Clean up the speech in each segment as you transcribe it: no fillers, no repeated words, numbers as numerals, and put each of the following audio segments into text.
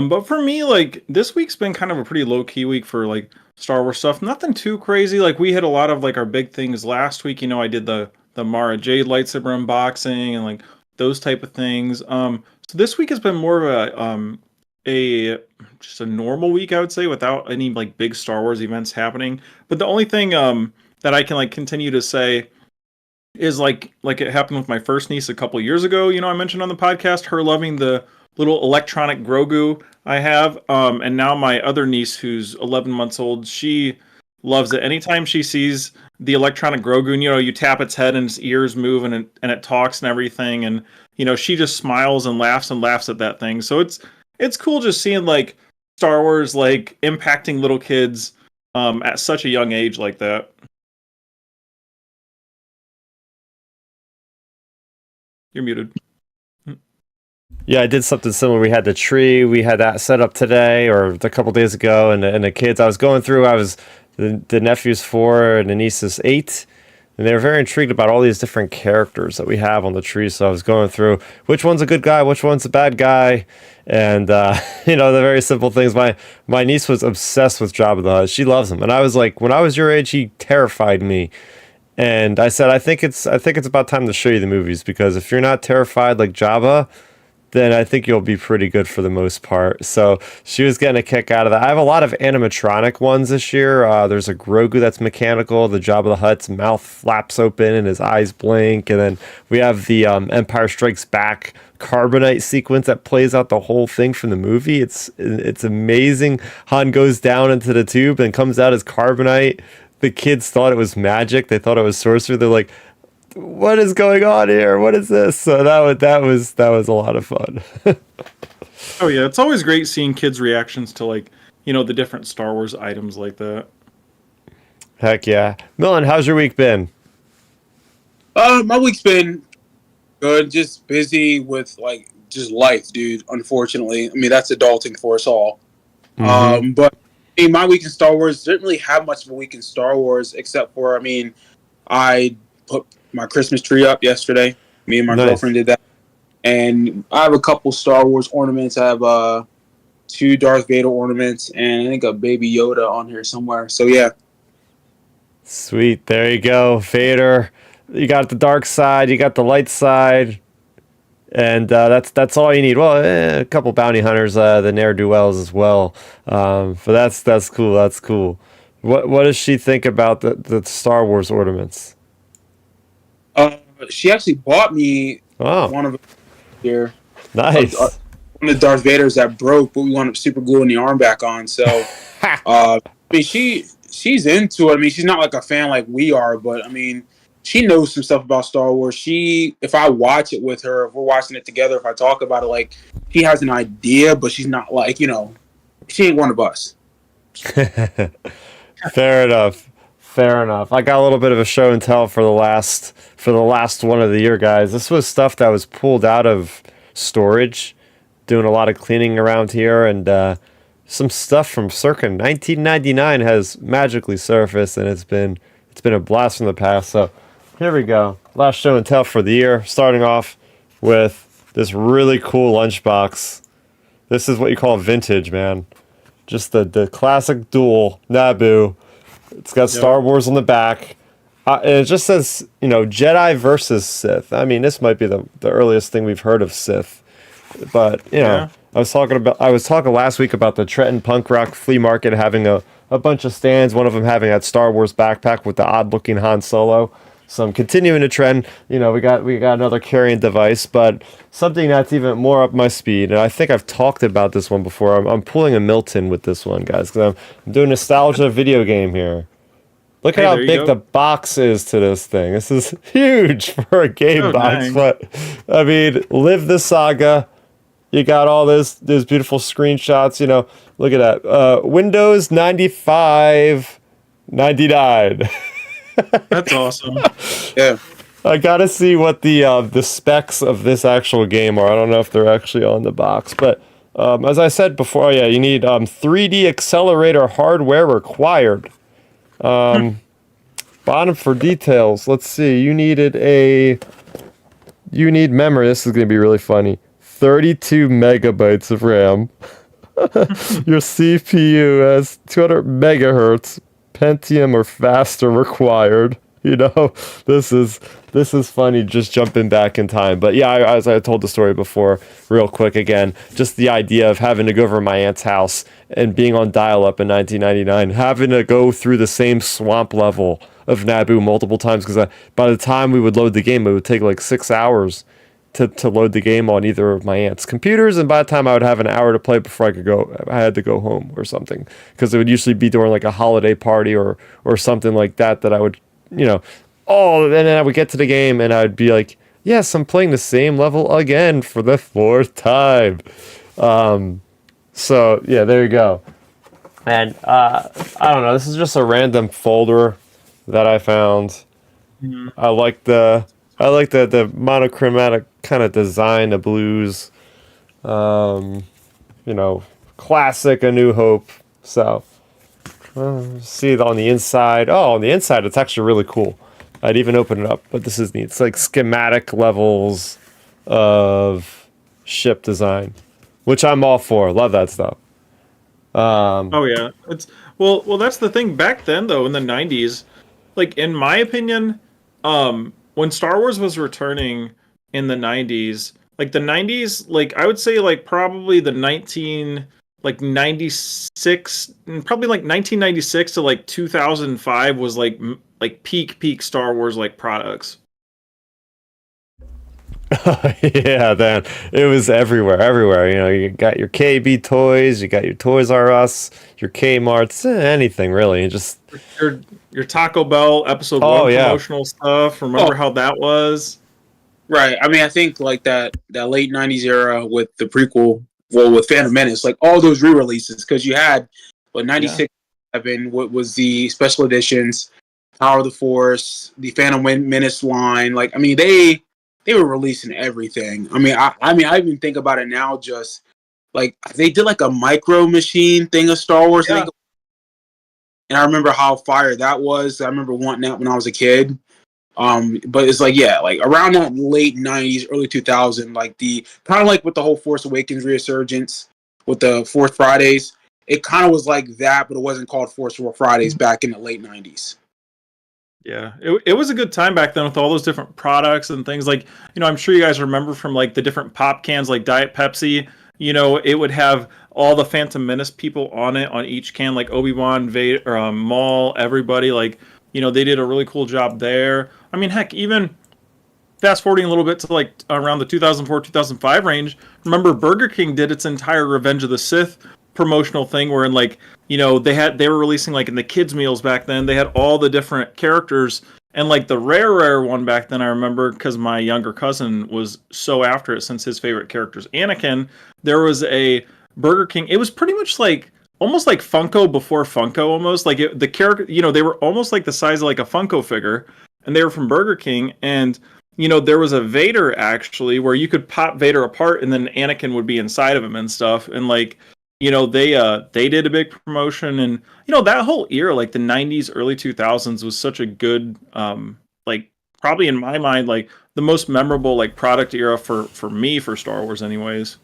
But for me, like this week's been kind of a pretty low key week for like Star Wars stuff. Nothing too crazy. Like we hit a lot of like our big things last week. I did the Mara Jade lightsaber unboxing and like those type of things. So this week has been more of a just a normal week, I would say, without any like big Star Wars events happening. But the only thing that I can like continue to say is like it happened with my first niece a couple years ago. I mentioned on the podcast her loving the little electronic Grogu I have, and now my other niece who's 11 months old, she loves it. Anytime she sees the electronic Grogu, and, you tap its head and its ears move and it talks and everything, and she just smiles and laughs at that thing. So it's cool just seeing like Star Wars like impacting little kids at such a young age like that. You're muted. Yeah, I did something similar. We had the tree. We had that set up today or a couple days ago, and the kids. I was going through. The nephew's 4 and the niece is 8, and they were very intrigued about all these different characters that we have on the tree. So I was going through which one's a good guy, which one's a bad guy, and the very simple things. My niece was obsessed with Jabba the Hutt. She loves him, and I was like, when I was your age, he terrified me. And I said, I think it's about time to show you the movies, because if you're not terrified like Jabba, then I think you'll be pretty good for the most part. So she was getting a kick out of that. I have a lot of animatronic ones this year. There's a Grogu that's mechanical. The Jabba the Hutt's mouth flaps open and his eyes blink. And then we have the Empire Strikes Back carbonite sequence that plays out the whole thing from the movie. It's amazing. Han goes down into the tube and comes out as carbonite. The kids thought it was magic. They thought it was sorcery. They're like, what is going on here? What is this? So that was a lot of fun. Oh yeah, it's always great seeing kids' reactions to like, the different Star Wars items like that. Heck yeah. Milton, how's your week been? My week's been good. Just busy with like just life, dude. Unfortunately, I mean that's adulting for us all. But I mean, my week in Star Wars didn't really have much of a week in Star Wars, except for I put my Christmas tree up yesterday. Me and my girlfriend did that, and I have a couple Star Wars ornaments. I have 2 Darth Vader ornaments, and I think a Baby Yoda on here somewhere. So yeah. Sweet. There you go. Vader. You got the dark side, you got the light side, and that's all you need. Well, a couple bounty hunters, the ne'er-do-wells as well. But that's cool. That's cool. What does she think about the Star Wars ornaments? She actually bought me one of them here. Nice. One of the Darth Vaders that broke, but we wound up super gluing the arm back on. So, I mean, she's into it. I mean, she's not like a fan like we are, but I mean, she knows some stuff about Star Wars. If I watch it with her, if we're watching it together, if I talk about it, like, she has an idea, but she's not like, she ain't one of us. Fair enough. Fair enough. I got a little bit of a show and tell for the last one of the year, guys. This was stuff that was pulled out of storage, doing a lot of cleaning around here, and some stuff from circa 1999 has magically surfaced, and it's been a blast from the past. So here we go. Last show and tell for the year, starting off with this really cool lunchbox. This is what you call vintage, man. Just the classic dual Naboo. It's got Star Wars on the back. And it just says, Jedi versus Sith. I mean, this might be the earliest thing we've heard of Sith. But, I was talking last week about the Trenton Punk Rock Flea Market having a bunch of stands, one of them having that Star Wars backpack with the odd-looking Han Solo. So I'm continuing the trend. We got another carrying device, but something that's even more up my speed. And I think I've talked about this one before. I'm pulling a Milton with this one, guys, because I'm doing nostalgia video game here. Look at how big the box is to this thing. This is huge for a game box. Nice. But I mean, live the saga. You got all those beautiful screenshots. Look at that. Windows 95, 99. That's awesome. Yeah. I gotta see what the specs of this actual game are. I don't know if they're actually on the box, but as I said before, you need 3D accelerator hardware required. Bottom for details. Let's see. You need memory. This is gonna be really funny. 32 megabytes of RAM. Your CPU has 200 megahertz, Pentium or faster required. You know, this is funny. Just jumping back in time, but yeah, as I told the story before, real quick again, just the idea of having to go over to my aunt's house and being on dial-up in 1999, having to go through the same swamp level of Naboo multiple times because by the time we would load the game, it would take like 6 hours to load the game on either of my aunt's computers, and by the time I would have an hour to play before I had to go home or something, because it would usually be during like a holiday party or something like that I would, and then I would get to the game and I'd be like, yes, I'm playing the same level again for the 4th time. So yeah, there you go. And I don't know, this is just a random folder that I found. Mhm. I like the monochromatic kind of design, the blues, classic A New Hope. So, see it on the inside. Oh, on the inside, it's actually really cool. I'd even open it up, but this is neat. It's like schematic levels of ship design, which I'm all for. Love that stuff. Oh yeah, it's well. That's the thing. Back then, though, in the '90s, like in my opinion, when Star Wars was returning in the '90s, like the '90s, like I would say, like probably the 96, and probably like 1996 to like 2005 was like peak Star Wars like products. Yeah, then it was everywhere. You got your KB toys, you got your Toys R Us, your Kmart's, anything really. Just Your Taco Bell episode Oh, one yeah. promotional stuff. Remember how that was? Right. I mean, I think like that late '90s era with the prequel, well, with Phantom Menace, like all those re-releases, because you had '96, what was the special editions, Power of the Force, the Phantom Menace line. Like, I mean, they were releasing everything. I mean, I even think about it now. Just like they did like a Micro Machine thing of Star Wars. Yeah. And I remember how fire that was. I remember wanting that when I was a kid. But it's like, yeah, like around that late '90s, early 2000, like the kind of like with the whole Force Awakens resurgence with the Force Fridays, it kind of was like that, but it wasn't called Force Fridays back in the late '90s. Yeah, it was a good time back then with all those different products and things. Like, I'm sure you guys remember from like the different pop cans, like Diet Pepsi. It would have all the Phantom Menace people on it on each can, like Obi-Wan, Vader, Maul, everybody. Like, they did a really cool job there. I mean, heck, even fast forwarding a little bit to like around the 2004 2005 range. Remember, Burger King did its entire Revenge of the Sith promotional thing, where in like they were releasing like in the kids meals back then. They had all the different characters, and like the rare one back then, I remember because my younger cousin was so after it, since his favorite character's Anakin. There was a Burger King. It was pretty much like almost like Funko before Funko, almost like the character. They were almost like the size of like a Funko figure, and they were from Burger King. And there was a Vader actually where you could pop Vader apart, and then Anakin would be inside of him and stuff. And like, they did a big promotion, and that whole era, like the '90s, early 2000s, was such a good, like probably in my mind, like the most memorable like product era for me for Star Wars, anyways.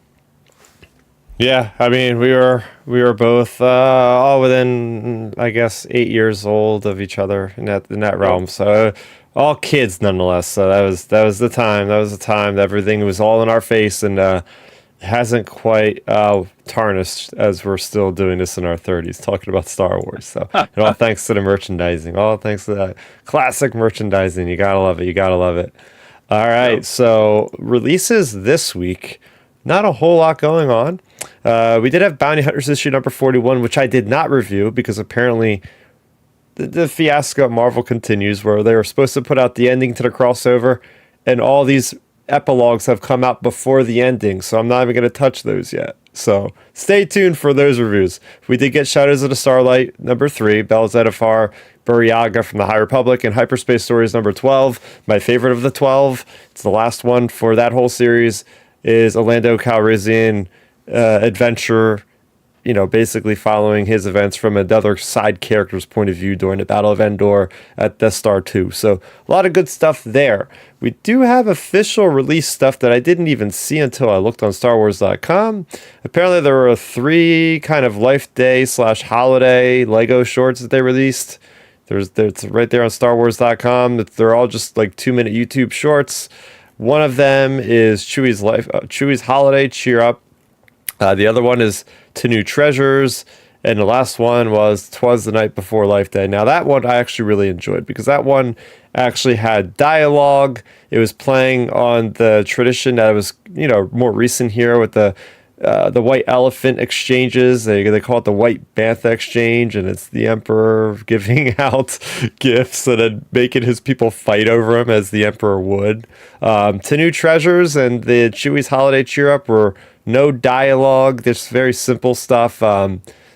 Yeah, I mean, we were both all within, I guess, 8 years old of each other in that realm. So all kids nonetheless. So that was the time. That was the time that everything was all in our face, and hasn't quite tarnished as we're still doing this in our 30s, talking about Star Wars. So, and all thanks to the merchandising, all thanks to that classic merchandising. You gotta love it. You gotta love it. All right, so releases this week. Not a whole lot going on. We did have Bounty Hunters issue number 41, which I did not review because apparently the fiasco at Marvel continues, where they were supposed to put out the ending to the crossover, and all these epilogues have come out before the ending, so I'm not even going to touch those yet. So stay tuned for those reviews. We did get Shadows of the Starlight number 3, Bel Zettifar, Buryaga from the High Republic, and Hyperspace Stories number 12. My favorite of the 12, it's the last one for that whole series, is a Lando Calrissian adventure basically following his events from another side character's point of view during the Battle of Endor at Death Star 2. So a lot of good stuff there. We do have official release stuff that I didn't even see until I looked on StarWars.com. Apparently there were 3 kind of Life Day / holiday Lego shorts that they released. It's right there on StarWars.com. They're all just like 2-minute YouTube shorts. One of them is Chewie's Holiday Cheer Up. The other one is To New Treasures. And the last one was 'Twas the Night Before Life Day. Now that one I actually really enjoyed because that one actually had dialogue. It was playing on the tradition that was, more recent here with the white elephant exchanges. They call it the white bantha exchange, and it's the emperor giving out gifts and then making his people fight over them as the emperor would. To New Treasures and the Chewie's Holiday Cheer Up were no dialogue, just very simple stuff.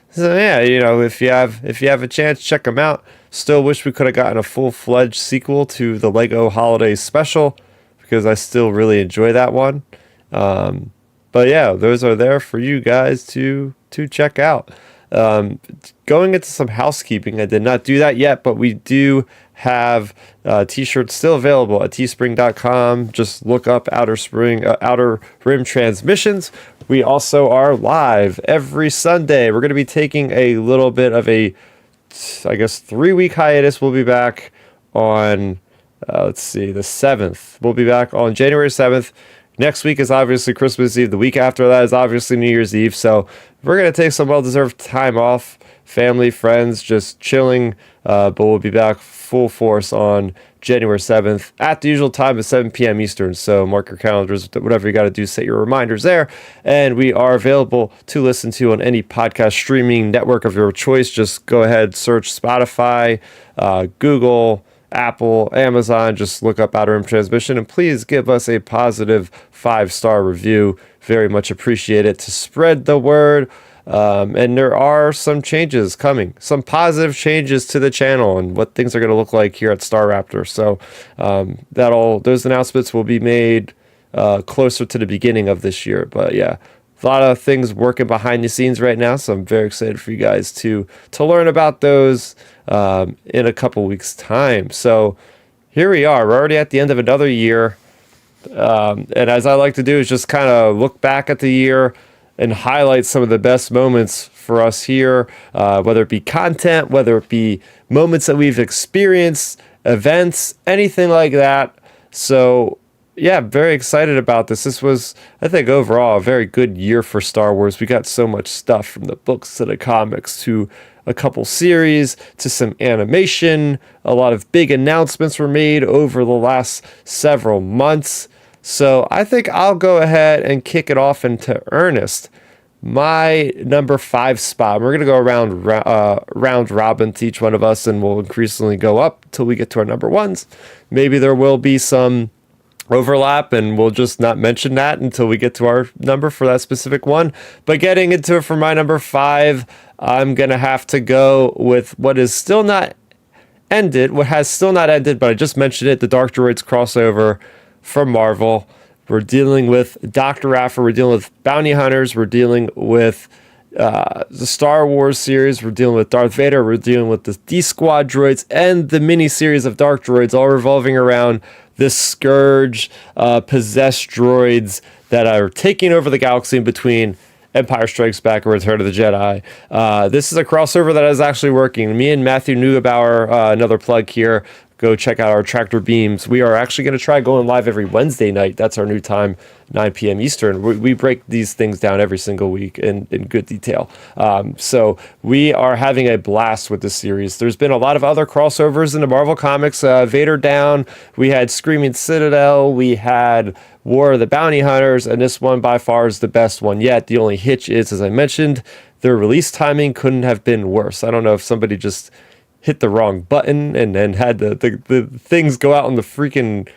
So yeah, if you have a chance, check them out. Still wish we could have gotten a full-fledged sequel to the Lego Holiday Special because I still really enjoy that one. But yeah, those are there for you guys to check out. Going into some housekeeping, I did not do that yet, but we do have t-shirts still available at teespring.com. Just look up Outer Rim Transmissions. We also are live every Sunday. We're going to be taking a little bit of a, 3-week hiatus. We'll be back on, the 7th. We'll be back on January 7th. Next week is obviously Christmas Eve. The week after that is obviously New Year's Eve. So we're going to take some well-deserved time off. Family, friends, just chilling. But we'll be back full force on January 7th at the usual time of 7 p.m. Eastern. So mark your calendars, whatever you got to do, set your reminders there. And we are available to listen to on any podcast streaming network of your choice. Just go ahead, search Spotify, Google, Apple, Amazon. Just look up Outer Rim Transmission and please give us a positive 5-star review. Very much appreciate it to spread the word. And there are some changes coming, some positive changes to the channel and what things are going to look like here at Starrapter. So those announcements will be made closer to the beginning of this year. But yeah, a lot of things working behind the scenes right now. So I'm very excited for you guys to learn about those in a couple weeks' time. So here we are. We're already at the end of another year. And as I like to do is just kind of look back at the year and highlight some of the best moments for us here, whether it be content, whether it be moments that we've experienced, events, anything like that. So yeah, very excited about this. This was, I think, overall a very good year for Star Wars. We got so much stuff from the books to the comics to a couple series to some animation. A lot of big announcements were made over the last several months. So I think I'll go ahead and kick it off into earnest. My number 5 spot. We're going to go around round robin to each one of us, and we'll increasingly go up till we get to our number 1s. Maybe there will be some overlap, and we'll just not mention that until we get to our number for that specific one. But getting into it for my number 5, I'm going to have to go with what has still not ended, but I just mentioned it, the Dark Droids crossover from Marvel. We're dealing with Dr. Aphra, we're dealing with Bounty Hunters, we're dealing with the Star Wars series, we're dealing with Darth Vader, we're dealing with the D-Squad droids, and the mini-series of Dark Droids, all revolving around this Scourge possessed droids that are taking over the galaxy in between Empire Strikes Back and Return of the Jedi. This is a crossover that is actually working. Me and Matthew Neugebauer, another plug here, go check out our Tractor Beams. We are actually going to try going live every Wednesday night. That's our new time, 9 p.m. Eastern. We break these things down every single week in good detail. So we are having a blast with this series. There's been a lot of other crossovers in the Marvel Comics. Vader Down, we had Screaming Citadel, we had War of the Bounty Hunters, and this one by far is the best one yet. The only hitch is, as I mentioned, their release timing couldn't have been worse. I don't know if somebody just hit the wrong button and then had the things go out on the freaking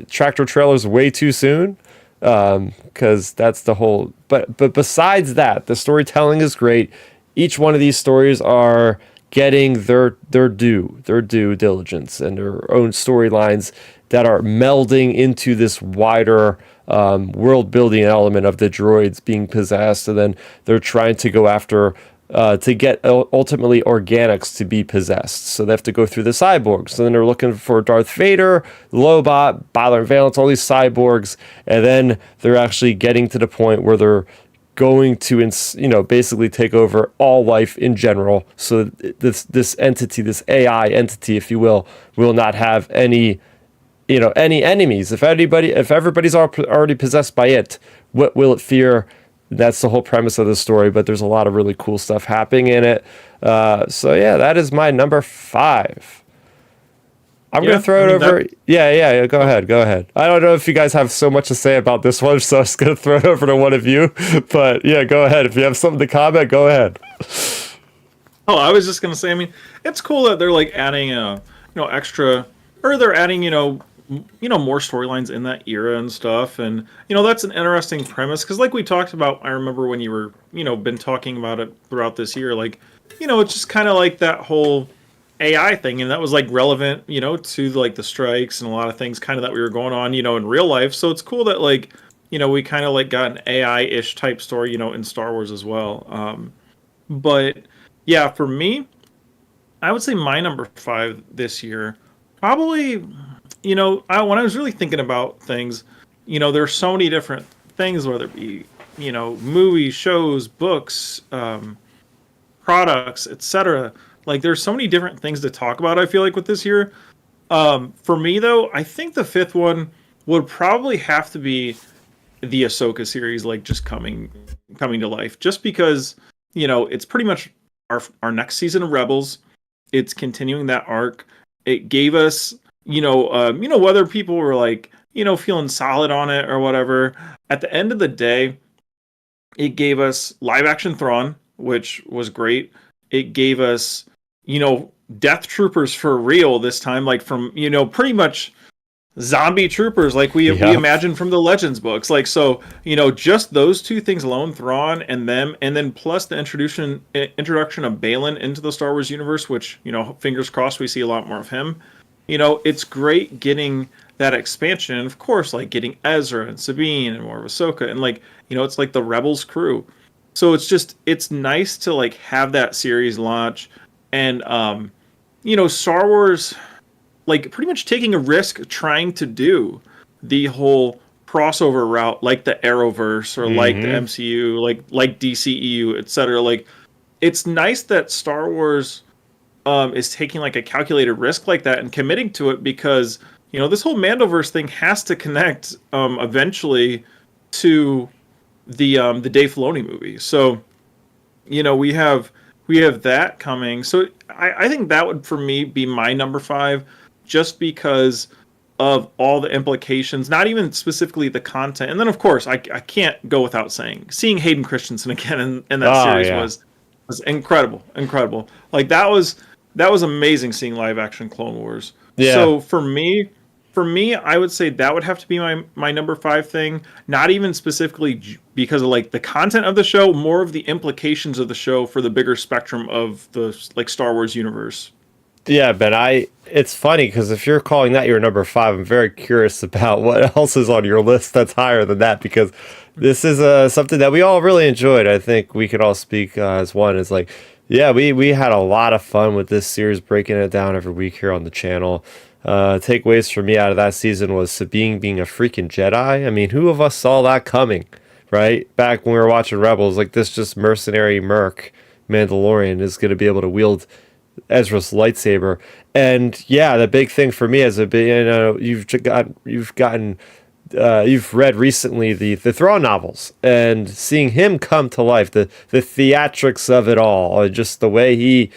tractor trailers way too soon, because that's the whole. But besides that, the storytelling is great. Each one of these stories are getting their due diligence and their own storylines that are melding into this wider world building element of the droids being possessed, and then they're trying to go after to get ultimately organics to be possessed. So they have to go through the cyborgs. So then they're looking for Darth Vader, Lobot, Bylor and Valance, all these cyborgs, and then they're actually getting to the point where they're going to basically take over all life in general. So this entity, this AI entity, if you will not have any enemies. If everybody's already possessed by it, what will it fear? That's the whole premise of the story, but there's a lot of really cool stuff happening in it. So yeah, that is my number 5. I'm going to throw it over. Yeah. Go ahead. I don't know if you guys have so much to say about this one, so I'm just going to throw it over to one of you. But yeah, go ahead. If you have something to comment, go ahead. Oh, I was just going to say, I mean, it's cool that they're like adding, extra, or they're adding, more storylines in that era and stuff. And, that's an interesting premise. Because like we talked about, I remember when you were, been talking about it throughout this year, like, it's just kind of like that whole AI thing. And that was like relevant, to like the strikes and a lot of things kind of that we were going on, in real life. So it's cool that like, we kind of like got an AI-ish type story, in Star Wars as well. But yeah, for me, I would say my number 5 this year, probably, when I was really thinking about things, there's so many different things, whether it be, movies, shows, books, products, etc. Like there's so many different things to talk about, I feel like, with this year. For me though, I think the 5th one would probably have to be the Ahsoka series, like just coming to life, just because, it's pretty much our next season of Rebels. It's continuing that arc. It gave us, whether people were like, feeling solid on it or whatever, at the end of the day, it gave us live action Thrawn, which was great. It gave us, Death Troopers for real this time, like from, pretty much zombie troopers like we imagined from the Legends books. Like, so, just those two things alone, Thrawn and them, and then plus the introduction of Baylan into the Star Wars universe, which, fingers crossed we see a lot more of him. It's great getting that expansion, and of course, like getting Ezra and Sabine and more of Ahsoka, and like, it's like the Rebels crew. So it's nice to like have that series launch, and Star Wars, like pretty much taking a risk trying to do the whole crossover route, like the Arrowverse or like the MCU, like DCEU, etc. Like, it's nice that Star Wars is taking like a calculated risk like that and committing to it, because this whole Mandoverse thing has to connect eventually to the Dave Filoni movie. So we have that coming. So I think that would for me be my number 5, just because of all the implications, not even specifically the content. And then of course I can't go without seeing Hayden Christensen again in that series was incredible. Like that was amazing, seeing live action Clone Wars. Yeah. So for me, I would say that would have to be my number 5 thing. Not even specifically because of like the content of the show, more of the implications of the show for the bigger spectrum of the like Star Wars universe. Yeah, Ben, it's funny because if you're calling that your number 5, I'm very curious about what else is on your list that's higher than that, because this is something that we all really enjoyed. I think we can all speak as one. It's like, yeah, we had a lot of fun with this series, breaking it down every week here on the channel. Takeaways for me out of that season was Sabine being a freaking Jedi. I mean, who of us saw that coming, right? Back when we were watching Rebels, like this just mercenary merc Mandalorian is going to be able to wield Ezra's lightsaber. And yeah, the big thing for me as you've read recently the Thrawn novels, and seeing him come to life, the theatrics of it all, just the way he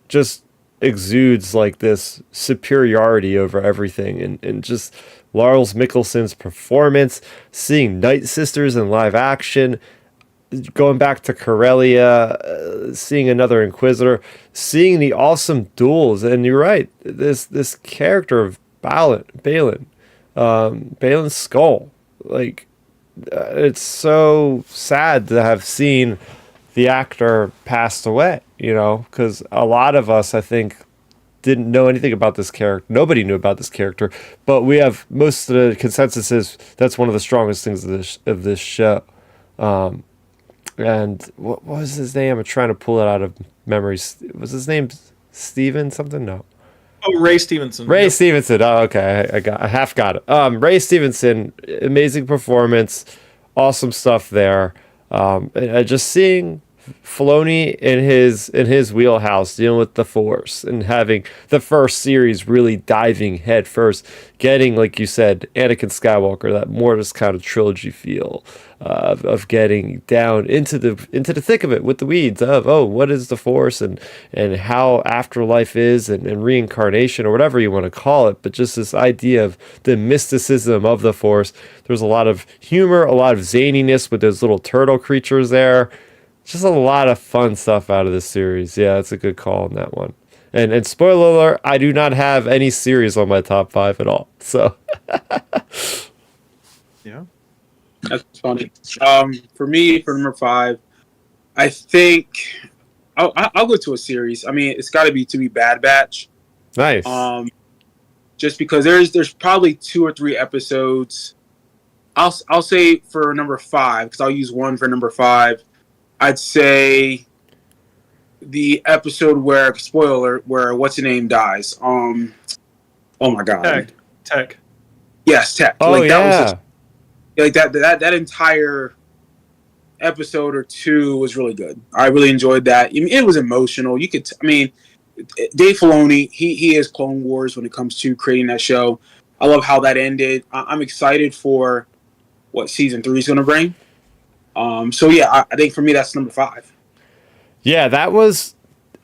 just exudes like this superiority over everything, and just Lars Mikkelson's performance, seeing Night Sisters in live action, going back to Corellia, seeing another Inquisitor, seeing the awesome duels. And you're right, this character of Baylan Skoll, like it's so sad to have seen the actor passed away, because a lot of us, I think, didn't know anything about this character. Nobody knew about this character, but we have most of the consensus is that's one of the strongest things of this show. And what was his name? I'm trying to pull it out of memory. Was his name Steven something? No. Oh, Ray Stevenson. Ray Stevenson. Oh, okay. I half got it. Ray Stevenson, amazing performance, awesome stuff there. And just seeing Filoni in his wheelhouse dealing with the Force and having the first series really diving head first, getting, like you said, Anakin Skywalker, that Mortis kind of trilogy feel of getting down into the thick of it with the weeds of what is the Force and how afterlife is and reincarnation or whatever you want to call it, but just this idea of the mysticism of the Force. There's a lot of humor, a lot of zaniness with those little turtle creatures there. Just a lot of fun stuff out of this series. Yeah, that's a good call on that one. And spoiler alert, I do not have any series on my top 5 at all. So Yeah. That's funny. For me, for number 5, I think I'll go to a series. I mean, it's got to be Bad Batch. nice. Just because there's probably 2 or 3 episodes. I'll say for number 5, because I'll use one for number 5. I'd say the episode where, spoiler, where what's her name dies. Oh my god. Tech. Yes, Tech. Oh, like, yeah. That entire episode or 2 was really good. I really enjoyed that. I mean, it was emotional. You could, Dave Filoni, he is Clone Wars when it comes to creating that show. I love how that ended. I'm excited for what season 3 is going to bring. So yeah, I think for me that's number 5. Yeah, that was,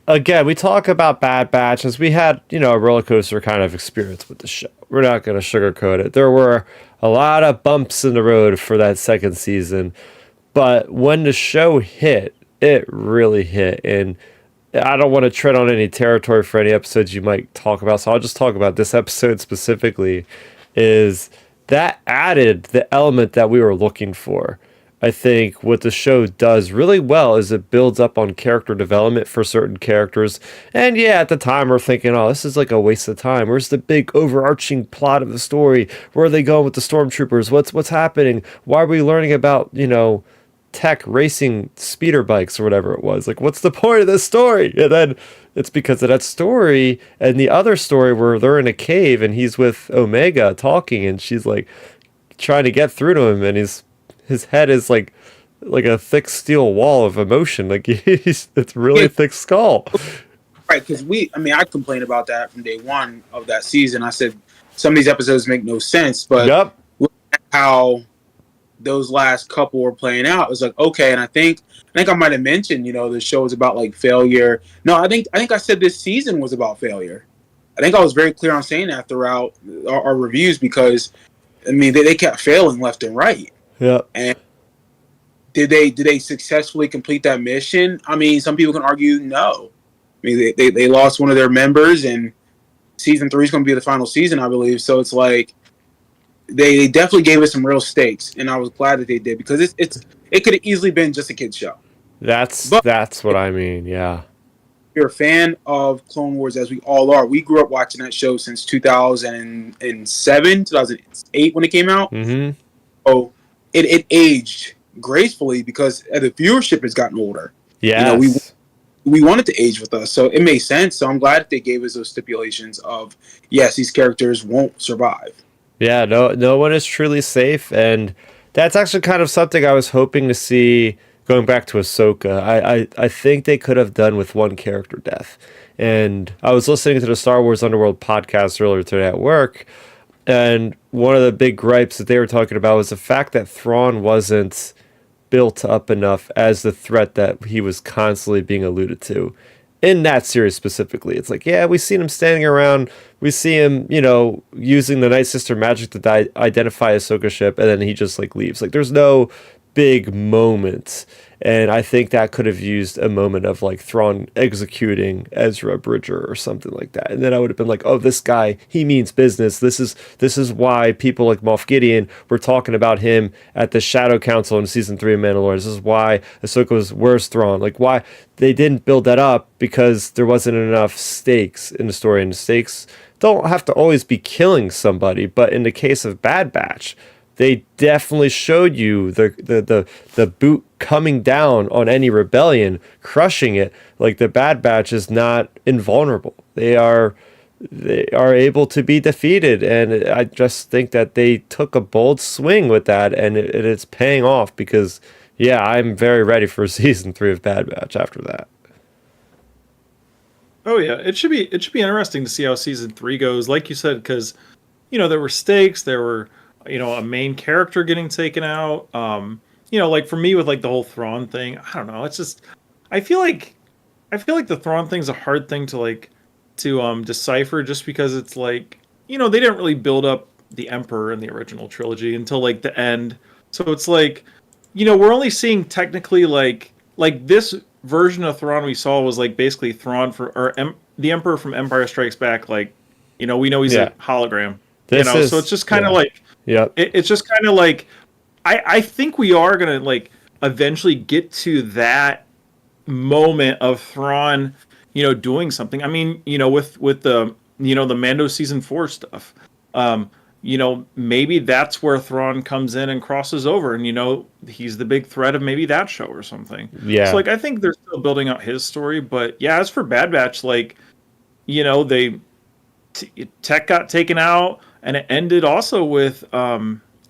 again, we talk about Bad Batch as we had, a roller coaster kind of experience with the show. We're not going to sugarcoat it. There were a lot of bumps in the road for that second season, but when the show hit, it really hit. And I don't want to tread on any territory for any episodes you might talk about, so I'll just talk about this episode specifically, is that added the element that we were looking for. I think what the show does really well is it builds up on character development for certain characters. And yeah, at the time we're thinking, this is like a waste of time. Where's the big overarching plot of the story? Where are they going with the stormtroopers? What's happening? Why are we learning about, Tech racing speeder bikes or whatever it was? Like, what's the point of this story? And then it's because of that story and the other story where they're in a cave and he's with Omega talking and she's like trying to get through to him and his head is like a thick steel wall of emotion. Like it's really thick skull. Right, because I complained about that from day one of that season. I said some of these episodes make no sense, but look at how those last couple were playing out. It was like, okay, and I think I might have mentioned, the show was about like failure. No, I think I said this season was about failure. I think I was very clear on saying that throughout our reviews because they kept failing left and right. Yeah. And did they successfully complete that mission? Some people can argue no. They lost one of their members, and season 3 is going to be the final season, I believe. So it's like they definitely gave us some real stakes, and I was glad that they did because it could have easily been just a kid's show. That's what I mean. Yeah. If you're a fan of Clone Wars, as we all are. We grew up watching that show since 2007, 2008 when it came out. Mm-hmm. So it aged gracefully because the viewership has gotten older. Yeah, we wanted to age with us, so it made sense. So I'm glad that they gave us those stipulations of yes, these characters won't survive. Yeah, no one is truly safe, and that's actually kind of something I was hoping to see going back to Ahsoka. I think they could have done with one character death, and I was listening to the Star Wars Underworld podcast earlier today at work. And one of the big gripes that they were talking about was the fact that Thrawn wasn't built up enough as the threat that he was constantly being alluded to in that series specifically. It's like, yeah, we've seen him standing around. We see him, using the Night Sister magic to identify Ahsoka ship, and then he just like leaves. Like, there's no big moment. And I think that could have used a moment of like Thrawn executing Ezra Bridger or something like that. And then I would have been like, oh, this guy, he means business. This is why people like Moff Gideon were talking about him at the Shadow Council in season 3 of Mandalorian. This is why Ahsoka was, where's Thrawn? Like, why they didn't build that up, because there wasn't enough stakes in the story. And the stakes don't have to always be killing somebody, but in the case of Bad Batch, they definitely showed you the boot coming down on any rebellion, crushing it. Like, the Bad Batch is not invulnerable. They are able to be defeated, and I just think that they took a bold swing with that, and it's paying off, because yeah, I'm very ready for season 3 of Bad Batch after that. Oh yeah, it should be interesting to see how season 3 goes. Like you said, because there were stakes, there were a main character getting taken out. Like for me with like the whole Thrawn thing, I don't know. It's just I feel like the Thrawn thing's a hard thing to decipher, just because it's like they didn't really build up the Emperor in the original trilogy until like the end. So it's like we're only seeing technically like this version of Thrawn we saw was like basically Thrawn the Emperor from Empire Strikes Back. Like we know he's a hologram. So it's just kind of like it's just kind of like I think we are gonna like eventually get to that moment of Thrawn doing something. I mean with the the Mando season 4 stuff, maybe that's where Thrawn comes in and crosses over, and he's the big threat of maybe that show or something. So like I think they're still building out his story, but yeah, as for Bad Batch, like Tech got taken out, and it ended also with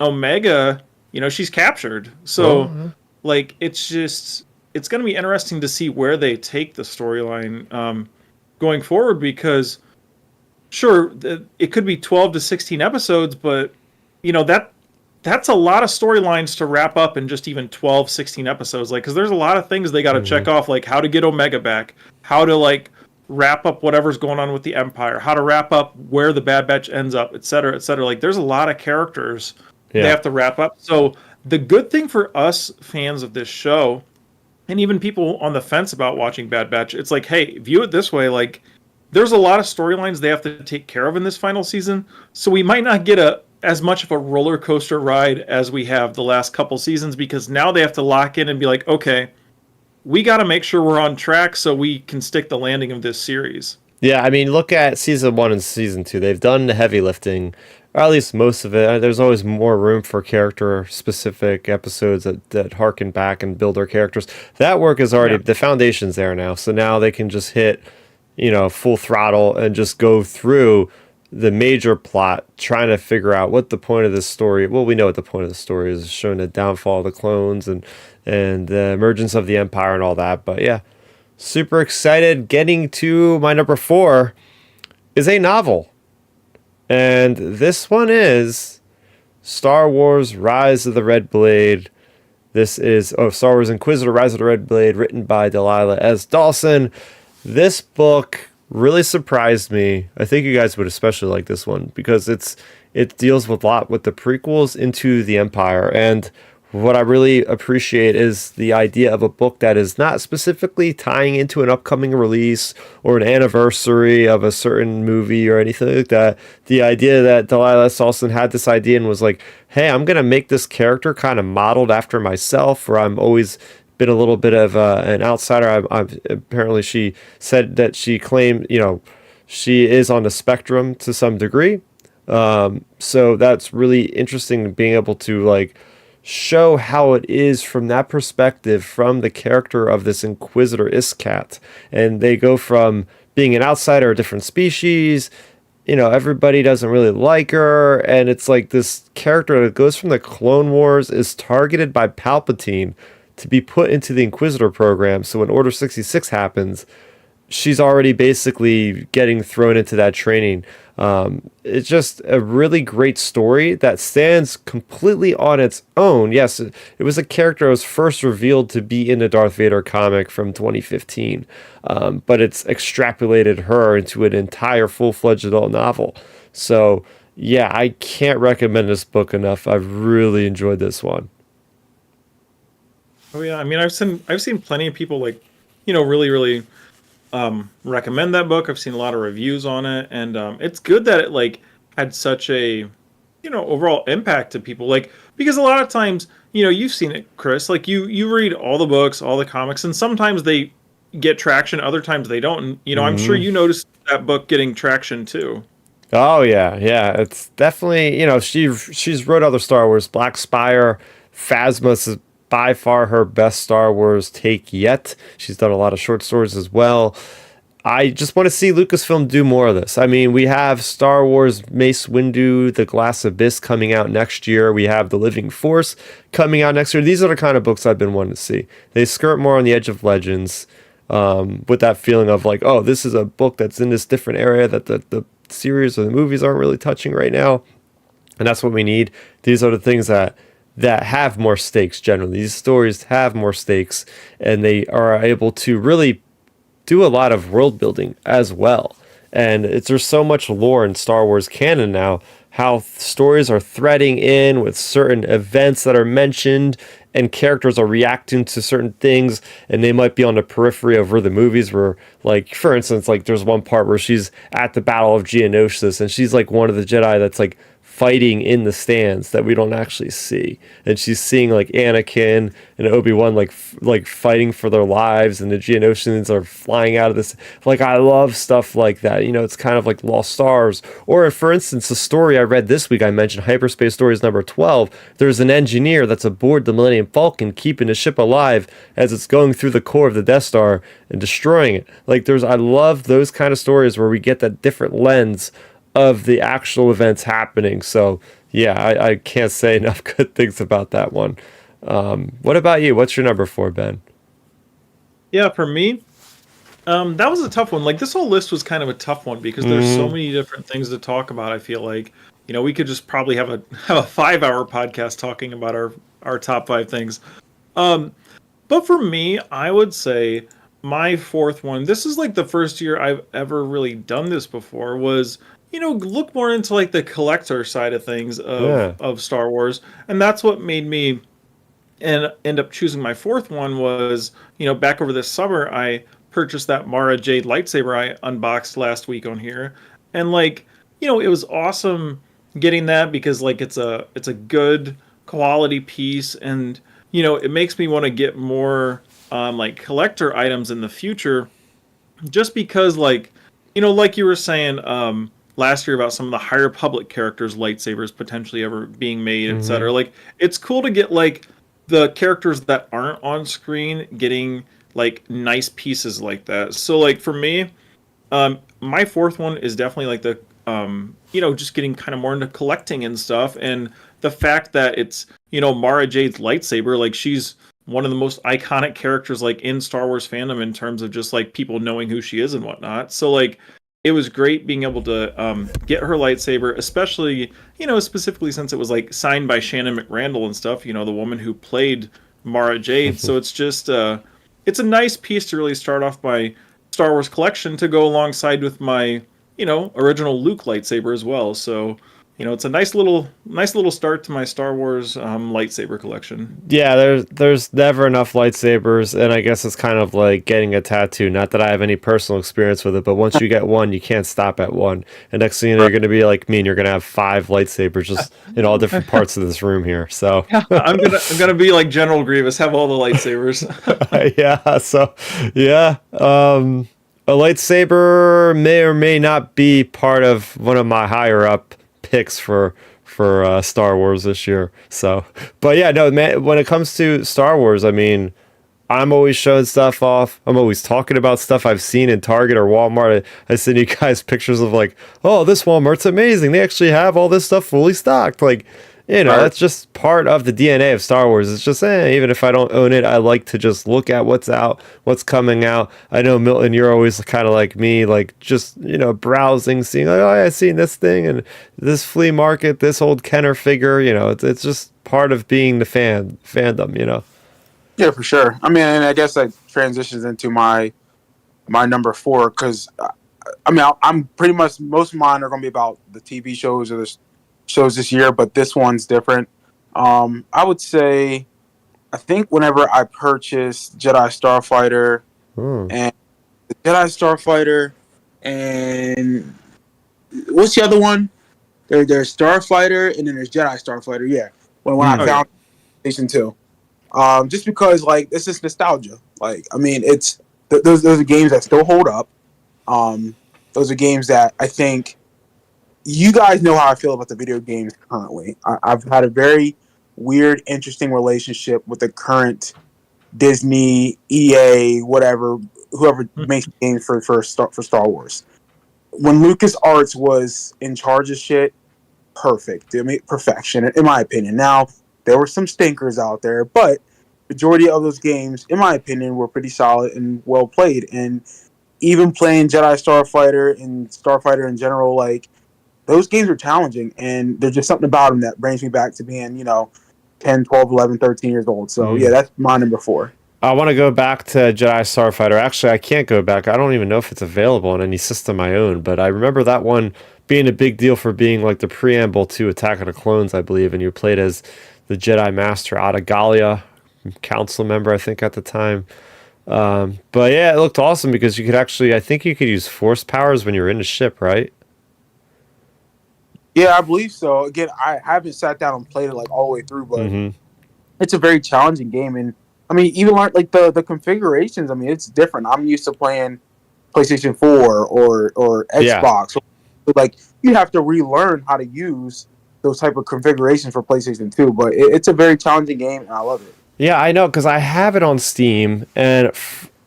Omega. She's captured, so like it's going to be interesting to see where they take the storyline going forward, because sure, it could be 12 to 16 episodes, but that's a lot of storylines to wrap up in just even 12, 16 episodes. Like, because there's a lot of things they got to check off, like how to get Omega back, how to like wrap up whatever's going on with the Empire, how to wrap up where the Bad Batch ends up, et cetera, et cetera. Like, there's a lot of characters they have to wrap up. So the good thing for us fans of this show, and even people on the fence about watching Bad Batch, it's like, hey, view it this way, like, there's a lot of storylines they have to take care of in this final season, so we might not get as much of a roller coaster ride as we have the last couple seasons, because now they have to lock in and be like, okay, we got to make sure we're on track so we can stick the landing of this series. Yeah, I mean, look at season 1 and season 2. They've done the heavy lifting, or at least most of it. There's always more room for character-specific episodes that harken back and build their characters. That work is already, the foundation's there now, so now they can just hit full throttle and just go through the major plot, trying to figure out what the point of this story. Well, we know what the point of the story is, showing the downfall of the clones and the emergence of the Empire and all that. But yeah, super excited. Getting to my number 4 is a novel, and this one is Star Wars Rise of the Red Blade. This is Star Wars Inquisitor Rise of the Red Blade, written by Delilah S. Dawson. This book really surprised me. I think you guys would especially like this one, because it deals with a lot with the prequels into the Empire. And what I really appreciate is the idea of a book that is not specifically tying into an upcoming release or an anniversary of a certain movie or anything like that. The idea that Delilah S. Dawson had this idea and was like, hey, I'm going to make this character kind of modeled after myself, where I'm always been a little bit of an outsider. Apparently she said that she claimed, she is on the spectrum to some degree. So that's really interesting, being able to like show how it is from that perspective, from the character of this Inquisitor Iskat. And they go from being an outsider, a different species, everybody doesn't really like her, and it's like this character that goes from the Clone Wars, is targeted by Palpatine to be put into the Inquisitor program. So when Order 66 happens, she's already basically getting thrown into that training. It's just a really great story that stands completely on its own. Yes, it was a character that was first revealed to be in the Darth Vader comic from 2015, but it's extrapolated her into an entire full-fledged adult novel. So yeah, I can't recommend this book enough. I've really enjoyed this one. Oh yeah, I mean, I've seen plenty of people like, really really recommend that book. I've seen a lot of reviews on it, and it's good that it like had such a overall impact to people. Like because a lot of times, you've seen it, Chris. Like you read all the books, all the comics, and sometimes they get traction, other times they don't. And, I'm sure Hmm. you noticed that book getting traction too. Oh yeah, yeah. It's definitely she's wrote other Star Wars. Black Spire, Phasma is by far her best Star Wars take yet. She's done a lot of short stories as well. I just want to see Lucasfilm do more of this. I mean, we have Star Wars Mace Windu, The Glass Abyss coming out next year. We have The Living Force coming out next year. These are the kind of books I've been wanting to see. They skirt more on the edge of Legends, with that feeling of like, oh, this is a book that's in this different area that the series or the movies aren't really touching right now. And that's what we need. These are the things that have more stakes generally. These stories have more stakes, and they are able to really do a lot of world building as well. And there's so much lore in Star Wars canon now, how stories are threading in with certain events that are mentioned, and characters are reacting to certain things, and they might be on the periphery of where the movies were. Like, for instance, like there's one part where she's at the Battle of Geonosis, and she's like one of the Jedi that's like fighting in the stands that we don't actually see, and she's seeing like Anakin and Obi-Wan like fighting for their lives, and the Geonosians are flying out of this. Like, I love stuff like that. It's kind of like Lost Stars, or for instance, the story I read this week, I mentioned Hyperspace Stories number 12. There's an engineer that's aboard the Millennium Falcon keeping the ship alive as it's going through the core of the Death Star and destroying it. Like, I love those kind of stories where we get that different lens of the actual events happening. So yeah, I can't say enough good things about that one. What about you? What's your number 4, Ben? Yeah, for me, that was a tough one. Like this whole list was kind of a tough one because there's so Mm, many different things to talk about. I feel like we could just probably have a have a 5 hour podcast talking about our top five things. Um, but for me, I would say my fourth one. This is like the first year I've ever really done this before. Was look more into like the collector side of things yeah. of Star Wars, and that's what made me and end up choosing my fourth one was, back over this summer, I purchased that Mara Jade lightsaber I unboxed last week on here. And like, it was awesome getting that because like it's a good quality piece and it makes me want to get more like collector items in the future just because like like you were saying last year about some of the higher public characters lightsabers potentially ever being made, Hmm. etc. Like it's cool to get like the characters that aren't on screen getting like nice pieces like that. So like for me, my fourth one is definitely like the just getting kind of more into collecting and stuff, and the fact that it's Mara Jade's lightsaber, like she's one of the most iconic characters like in Star Wars fandom in terms of just like people knowing who she is and whatnot. So like it was great being able to get her lightsaber, especially specifically since it was like signed by Shannon McRandall and stuff. The woman who played Mara Jade. So it's just it's a nice piece to really start off my Star Wars collection to go alongside with my original Luke lightsaber as well. So it's a nice little start to my Star Wars lightsaber collection. Yeah, there's never enough lightsabers, and I guess it's kind of like getting a tattoo. Not that I have any personal experience with it, but once you get one, you can't stop at one. And next thing you know, you're going to be like me, and you're going to have 5 lightsabers just in all different parts of this room here. So I'm gonna be like General Grievous, have all the lightsabers. yeah, so yeah, a lightsaber may or may not be part of one of my higher up picks for Star Wars this year. So, but yeah, no, man. When it comes to Star Wars, I mean, I'm always showing stuff off. I'm always talking about stuff I've seen in Target or Walmart. I send you guys pictures of like, oh, this Walmart's amazing. They actually have all this stuff fully stocked. Like, Right. that's just part of the DNA of Star Wars. It's just, even if I don't own it, I like to just look at what's out, what's coming out. I know, Milton, you're always kind of like me, like just, browsing, seeing, like, oh, I've seen this thing and this flea market, this old Kenner figure, it's just part of being the fandom. Yeah, for sure. I mean, and I guess that transitions into my number four because I mean, I'm pretty much most of mine are going to be about the TV shows or the shows this year, but this one's different. I would say I think whenever I purchased Jedi Starfighter and the Jedi Starfighter and what's the other one? There's Starfighter and then there's Jedi Starfighter. Yeah, when I Oh yeah. found PlayStation 2, just because like it's just nostalgia. Like I mean, it's those are games that still hold up. Those are games that I think you guys know how I feel about the video games currently. I've had a very weird, interesting relationship with the current Disney, EA, whatever, whoever makes games for Star Wars. When LucasArts was in charge of shit, perfect. I mean, perfection, in my opinion. Now, there were some stinkers out there, but majority of those games, in my opinion, were pretty solid and well played. And even playing Jedi Starfighter and Starfighter in general, like, those games are challenging, and there's just something about them that brings me back to being, 10, 12, 11, 13 years old. So, yeah, that's my number 4. I want to go back to Jedi Starfighter. Actually, I can't go back. I don't even know if it's available on any system I own, but I remember that one being a big deal for being like the preamble to Attack of the Clones, I believe, and you played as the Jedi Master Adagalia, council member, I think, at the time. But yeah, it looked awesome because you could actually, I think you could use force powers when you're in the ship, right? Yeah, I believe so. Again, I haven't sat down and played it like all the way through, but Mm-hmm. it's a very challenging game. And I mean, even like the configurations. I mean, it's different. I'm used to playing PlayStation 4 or Yeah. Xbox. So, like you have to relearn how to use those type of configurations for PlayStation 2. But it's a very challenging game, and I love it. Yeah, I know, because I have it on Steam, and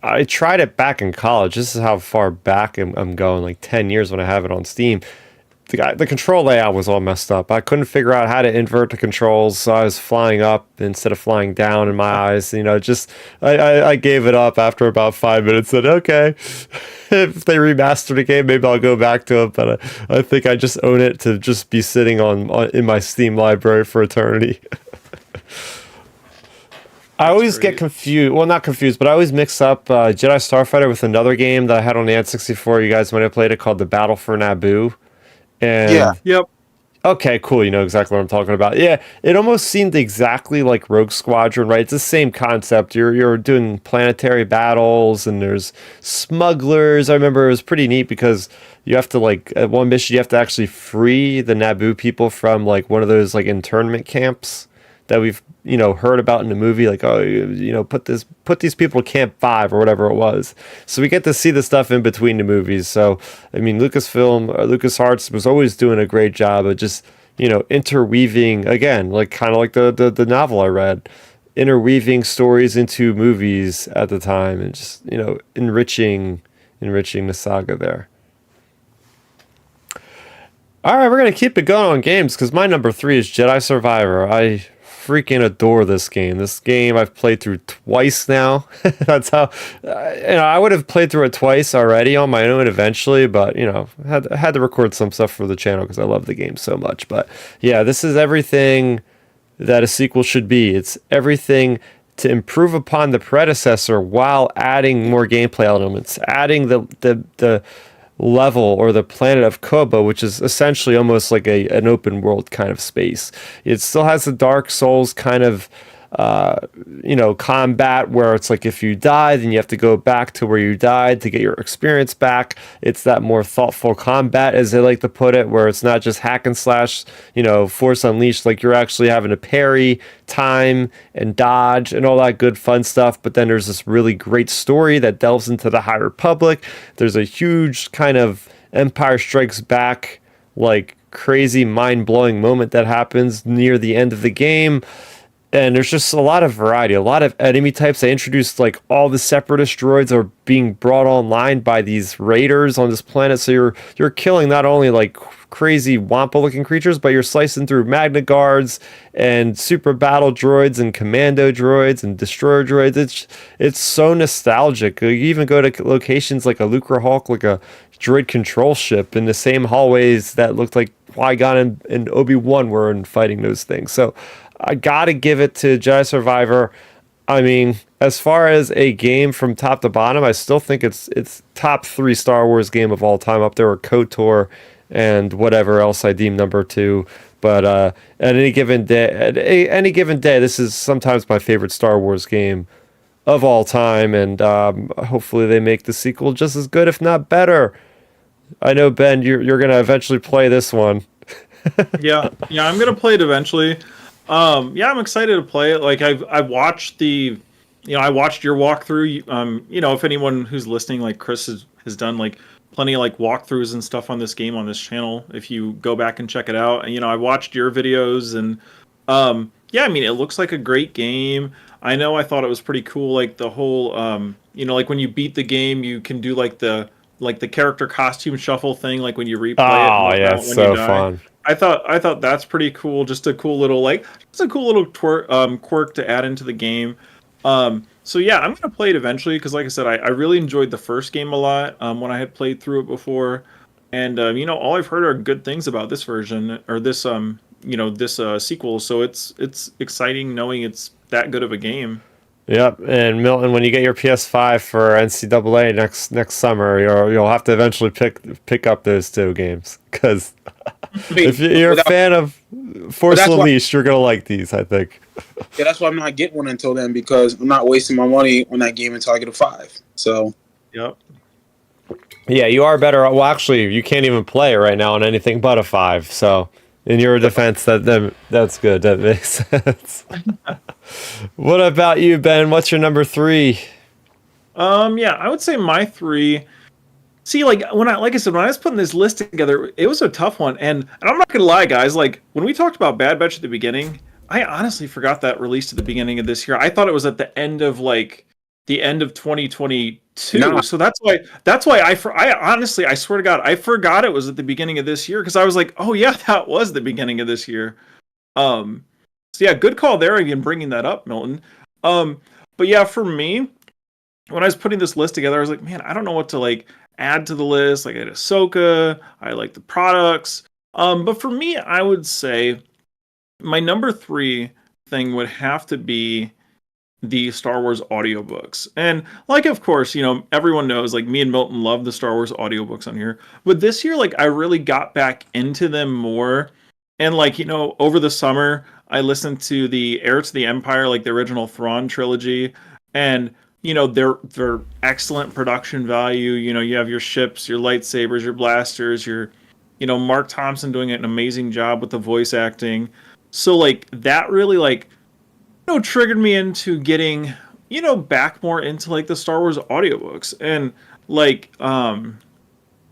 I tried it back in college. This is how far back I'm going, like 10 years when I have it on Steam. The control layout was all messed up. I couldn't figure out how to invert the controls, so I was flying up instead of flying down in my eyes. Just I gave it up after about 5 minutes. Said, okay, if they remaster the game, maybe I'll go back to it. But I think I just own it to just be sitting on in my Steam library for eternity. I always get confused. Well, not confused, but I always mix up Jedi Starfighter with another game that I had on the N64. You guys might have played it, called The Battle for Naboo. And Yeah. Yep. okay, cool. You know exactly what I'm talking about. Yeah, it almost seemed exactly like Rogue Squadron, right? It's the same concept. You're doing planetary battles, and there's smugglers. I remember it was pretty neat because you have to, like, at one mission you have to actually free the Naboo people from like one of those like internment camps that we've heard about in the movie, like, oh, put these people to Camp 5 or whatever it was. So we get to see the stuff in between the movies. So I mean, LucasArts was always doing a great job of just interweaving, again, like kind of like the novel I read, interweaving stories into movies at the time, and just enriching the saga there. All right, we're gonna keep it going on games because my number 3 is Jedi Survivor. I freaking adore this game. This game I've played through twice now. That's how I would have played through it twice already on my own eventually, but had to record some stuff for the channel because I love the game so much. But yeah, this is everything that a sequel should be. It's everything to improve upon the predecessor while adding more gameplay elements, adding the level or the planet of Koba, which is essentially almost like an open world kind of space. It still has the Dark Souls kind of combat where it's like if you die, then you have to go back to where you died to get your experience back. It's that more thoughtful combat, as they like to put it, where it's not just hack and slash, Force Unleashed, like you're actually having to parry, time, and dodge and all that good fun stuff. But then there's this really great story that delves into the High Republic. There's a huge kind of Empire Strikes Back, like crazy mind-blowing moment that happens near the end of the game. And there's just a lot of variety, a lot of enemy types. They introduced like all the separatist droids are being brought online by these raiders on this planet. So you're killing not only like crazy Wampa looking creatures, but you're slicing through Magna Guards and super battle droids and commando droids and destroyer droids. It's so nostalgic. You even go to locations like a Lucre Hulk, like a droid control ship in the same hallways that looked like Qui-Gon and Obi-Wan were in fighting those things. So I gotta give it to Jedi Survivor. I mean, as far as a game from top to bottom, I still think it's top 3 Star Wars game of all time, up there with KOTOR and whatever else I deem number 2. But at any given day, this is sometimes my favorite Star Wars game of all time, and hopefully they make the sequel just as good, if not better. I know, Ben, you're gonna eventually play this one. Yeah, I'm gonna play it eventually. Yeah, I'm excited to play it. Like I've watched I watched your walkthrough. If anyone who's listening, like Chris has done like plenty of like walkthroughs and stuff on this game on this channel. If you go back and check it out, and I watched your videos, and yeah, I mean it looks like a great game. I know I thought it was pretty cool, like the whole like when you beat the game, you can do like the character costume shuffle thing, like when you replay it. Oh yeah, it's so fun. I thought that's pretty cool. Just a cool little quirk to add into the game. So yeah, I'm gonna play it eventually because, like I said, I really enjoyed the first game a lot when I had played through it before, and all I've heard are good things about this version or this sequel. So it's exciting knowing it's that good of a game. Yep, and Milton, when you get your PS5 for NCAA next summer, you'll have to eventually pick up those two games because if you're a fan of Force Unleashed, you're gonna like these, I think. Yeah, that's why I'm not getting one until then, because I'm not wasting my money on that game until I get a 5. So. Yep. Yeah, you are better. Well, actually, you can't even play it right now on anything but a 5. So, in your defense, that's good. That makes sense. What about you, Ben? What's your number 3? Yeah, I would say my 3. See, like I said, when I was putting this list together, it was a tough one, and I'm not gonna lie, guys. Like when we talked about Bad Batch at the beginning, I honestly forgot that released at the beginning of this year. I thought it was at the end of 2022. No. So that's why I honestly, I swear to God, I forgot it was at the beginning of this year because I was like, oh yeah, that was the beginning of this year. So yeah, good call there again, bringing that up, Milton. But yeah, for me, when I was putting this list together, I was like, man, I don't know what to add to the list. Like I had Ahsoka, I like the products. But for me, I would say my number 3 thing would have to be the Star Wars audiobooks. And of course, everyone knows me and Milton love the Star Wars audiobooks on here. But this year, I really got back into them more. And over the summer, I listened to the Heir to the Empire, the original Thrawn trilogy. And they're excellent production value. You have your ships, your lightsabers, your blasters, your Mark Thompson doing an amazing job with the voice acting. So that really triggered me into getting back more into the Star Wars audiobooks and and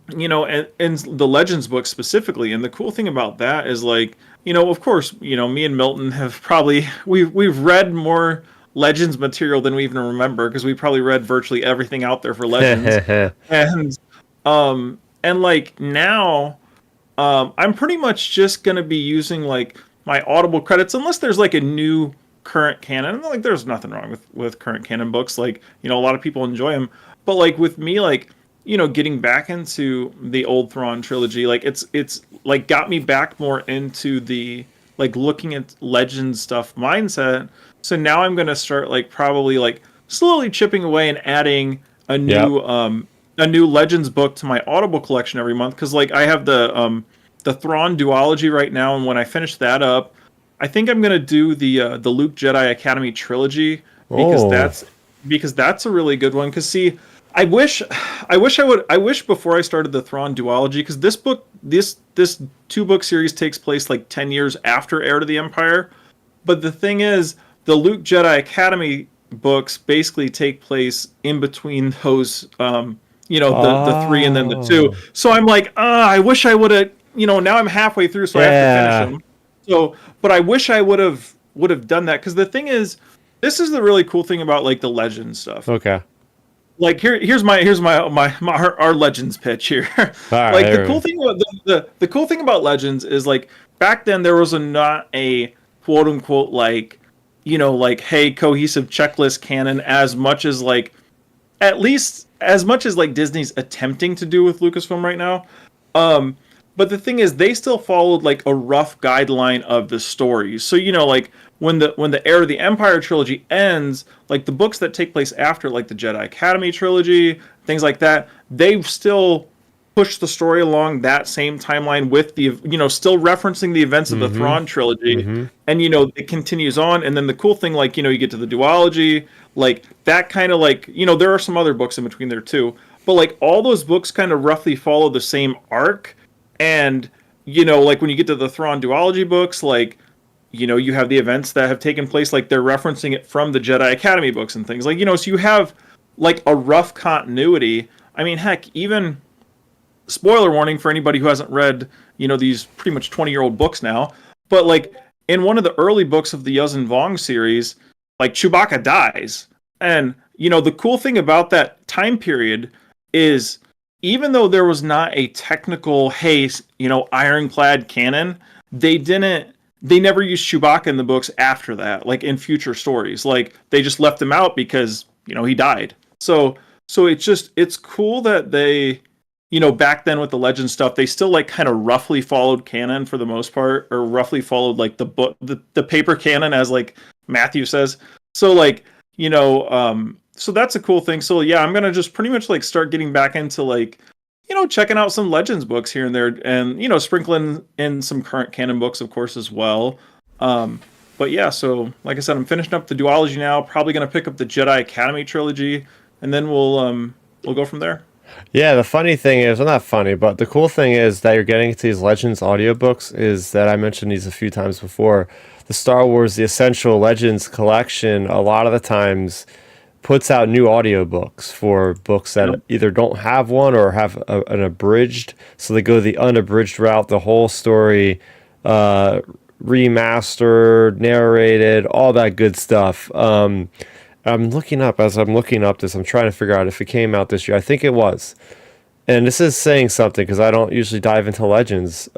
the Legends book specifically. And the cool thing about that is of course, me and Milton have probably we've read more Legends material than we even remember because we probably read virtually everything out there for Legends. and now I'm pretty much just gonna be using my Audible credits unless there's a new current canon. There's nothing wrong with current canon books. A lot of people enjoy them, but with me getting back into the old Thrawn trilogy, it's got me back more into the looking at Legends stuff mindset. So now I'm gonna start probably slowly chipping away and adding a new Legends book to my Audible collection every month because I have the Thrawn duology right now, and when I finish that up, I think I'm gonna do the Luke Jedi Academy trilogy because that's a really good one. Because see, I wish before I started the Thrawn duology, because this 2-book series takes place 10 years after Heir to the Empire, but the thing is, the Luke Jedi Academy books basically take place in between those, the 3 and then the 2. So I'm I wish I would have, now I'm halfway through, so I have to finish them. So, but I wish I would have done that because the thing is, this is the really cool thing about the Legends stuff. Okay. Here's our Legends pitch here. Right, the cool thing about the cool thing about Legends is back then there was not a quote unquote hey, cohesive checklist canon as much as at least as much as Disney's attempting to do with Lucasfilm right now. But the thing is, they still followed a rough guideline of the story. So when the Heir of the Empire trilogy ends, the books that take place after the Jedi Academy trilogy, things like that, they've still push the story along that same timeline with the, still referencing the events of the Thrawn trilogy, and it continues on. And then the cool thing, like, you get to the duology, like that kind of like, there are some other books in between there too, but like all those books kind of roughly follow the same arc. And like when you get to the Thrawn duology books, like, you have the events that have taken place, like they're referencing it from the Jedi Academy books and things, like, so you have like a rough continuity. I mean, heck, even spoiler warning for anybody who hasn't read, these pretty much 20-year-old books now, but like in one of the early books of the Yuzin Vong series, like Chewbacca dies. And, the cool thing about that time period is even though there was not a technical, hey, ironclad canon, they never used Chewbacca in the books after that, like in future stories. Like they just left him out because, he died. So it's cool that they, back then with the legend stuff, they still like kind of roughly followed canon for the most part, or roughly followed like the book, the paper canon, as like Matthew says. So like, so that's a cool thing. So yeah, I'm going to just pretty much like start getting back into like, checking out some Legends books here and there, and, sprinkling in some current canon books, of course, as well. But yeah, so like I said, I'm finishing up the duology now, probably going to pick up the Jedi Academy trilogy, and then we'll go from there. Yeah, the funny thing is, well, not funny, but the cool thing is that you're getting into these Legends audiobooks is that I mentioned these a few times before. The Star Wars, the Essential Legends collection, a lot of the times puts out new audiobooks for books that either don't have one or have an abridged. So they go the unabridged route, the whole story, remastered, narrated, all that good stuff. I'm looking up this, I'm trying to figure out if it came out this year. I think it was. And this is saying something because I don't usually dive into Legends.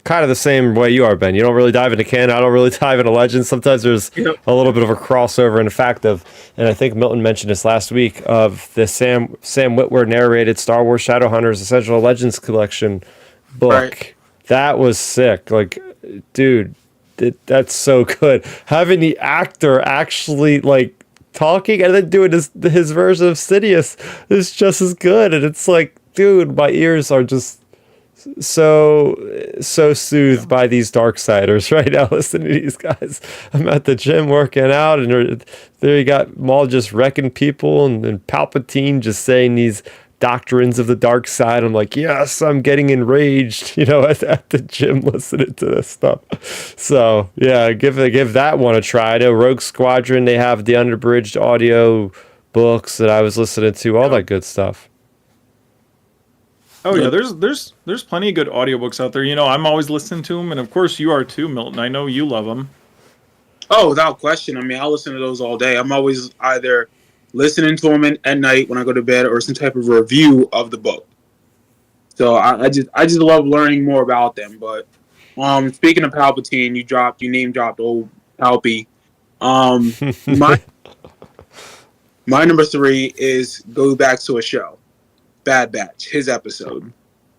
Kind of the same way you are, Ben. You don't really dive into canon. I don't really dive into Legends. Sometimes there's a little bit of a crossover. In fact, and I think Milton mentioned this last week, of the Sam Witwer narrated Star Wars Shadowhunters Essential Legends Collection book. Right. That was sick. Like, dude, that's so good. Having the actor actually like talking and then doing his version of Sidious is just as good. And it's like, dude, my ears are just so soothed by these Darksiders right now listening to these guys. I'm at the gym working out, and there you got Maul just wrecking people, and Palpatine just saying these doctrines of the dark side. I'm like, yes, I'm getting enraged, at the gym listening to this stuff. So yeah, give that one a try. I know Rogue Squadron, they have the unabridged audio books that I was listening to, all that good stuff. Oh yeah, there's plenty of good audiobooks out there. I'm always listening to them, and of course you are too, Milton. I know you love them. Oh, without question. I mean, I listen to those all day. I'm always either listening to them at night when I go to bed, or some type of review of the book. So I just love learning more about them. But speaking of Palpatine, you name dropped old Palpy. My number 3 is go back to a show. Bad Batch, his episode.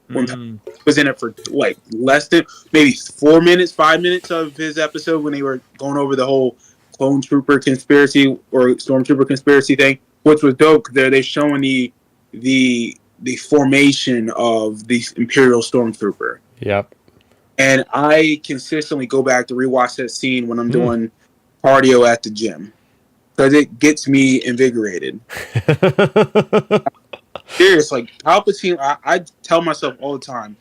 When he was in it for like less than maybe 4 minutes, 5 minutes of his episode, when they were going over the whole clone trooper conspiracy or stormtrooper conspiracy thing, which was dope. They're showing the formation of the Imperial Stormtrooper. Yep. And I consistently go back to rewatch that scene when I'm doing cardio at the gym, because it gets me invigorated. Serious, like Palpatine, I tell myself all the time,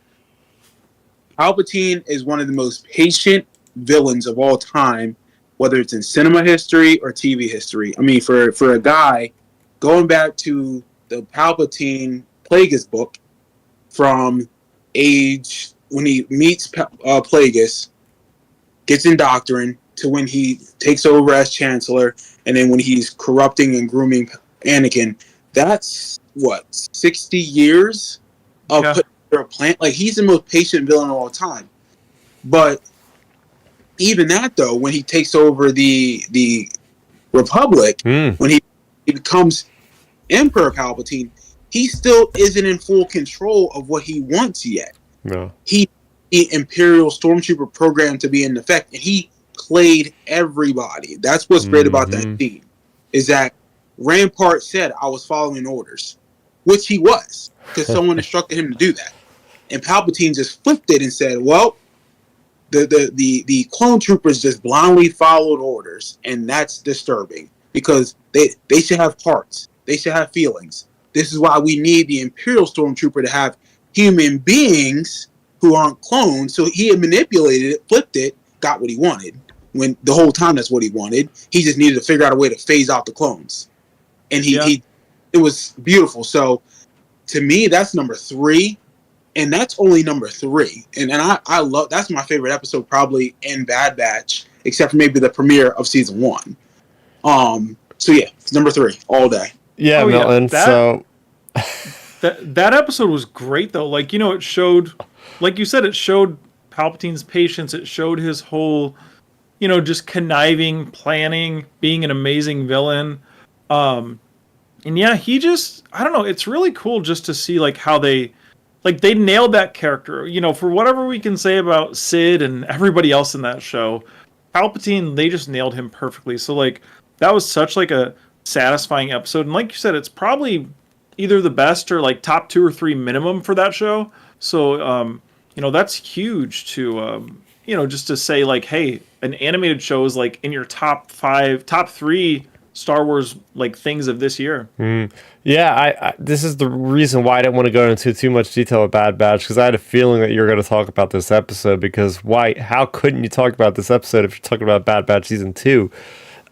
Palpatine is one of the most patient villains of all time, whether it's in cinema history or TV history. I mean, for a guy, going back to the Palpatine Plagueis book, from age when he meets Plagueis, gets indoctrined, to when he takes over as Chancellor, and then when he's corrupting and grooming Anakin, that's 60 years of putting together a plan. Like, he's the most patient villain of all time. But even that, though, when he takes over the Republic, when he becomes Emperor Palpatine, he still isn't in full control of what he wants yet. No. He Imperial Stormtrooper program to be in effect, and he played everybody. That's what's great about that scene, is that Rampart said, I was following orders. which he was, because someone instructed him to do that. And Palpatine just flipped it and said, well, the clone troopers just blindly followed orders, and that's disturbing because they should have hearts. They should have feelings. This is why we need the Imperial Stormtrooper to have human beings who aren't clones. So he had manipulated it, flipped it, got what he wanted. When the whole time that's what he wanted. He just needed to figure out a way to phase out the clones. And it was beautiful. So to me, that's number 3. And that's only number 3. And I love, that's my favorite episode probably in Bad Batch, except for maybe the premiere of season 1. So yeah, it's number 3 all day. Yeah, Milton. So that episode was great though. Like, it showed, like you said, it showed Palpatine's patience. It showed his whole, just conniving, planning, being an amazing villain. And yeah, he just, I don't know. It's really cool just to see like how they nailed that character. For whatever we can say about Sid and everybody else in that show, Palpatine, they just nailed him perfectly. So like that was such like a satisfying episode. And like you said, it's probably either the best or like top 2 or 3 minimum for that show. So, that's huge to, just to say like, hey, an animated show is like in your top 3 Star Wars like things of this year. Yeah, I this is the reason why I didn't want to go into too much detail with Bad Batch, because I had a feeling that you were going to talk about this episode. Because how couldn't you talk about this episode if you're talking about Bad Batch season 2?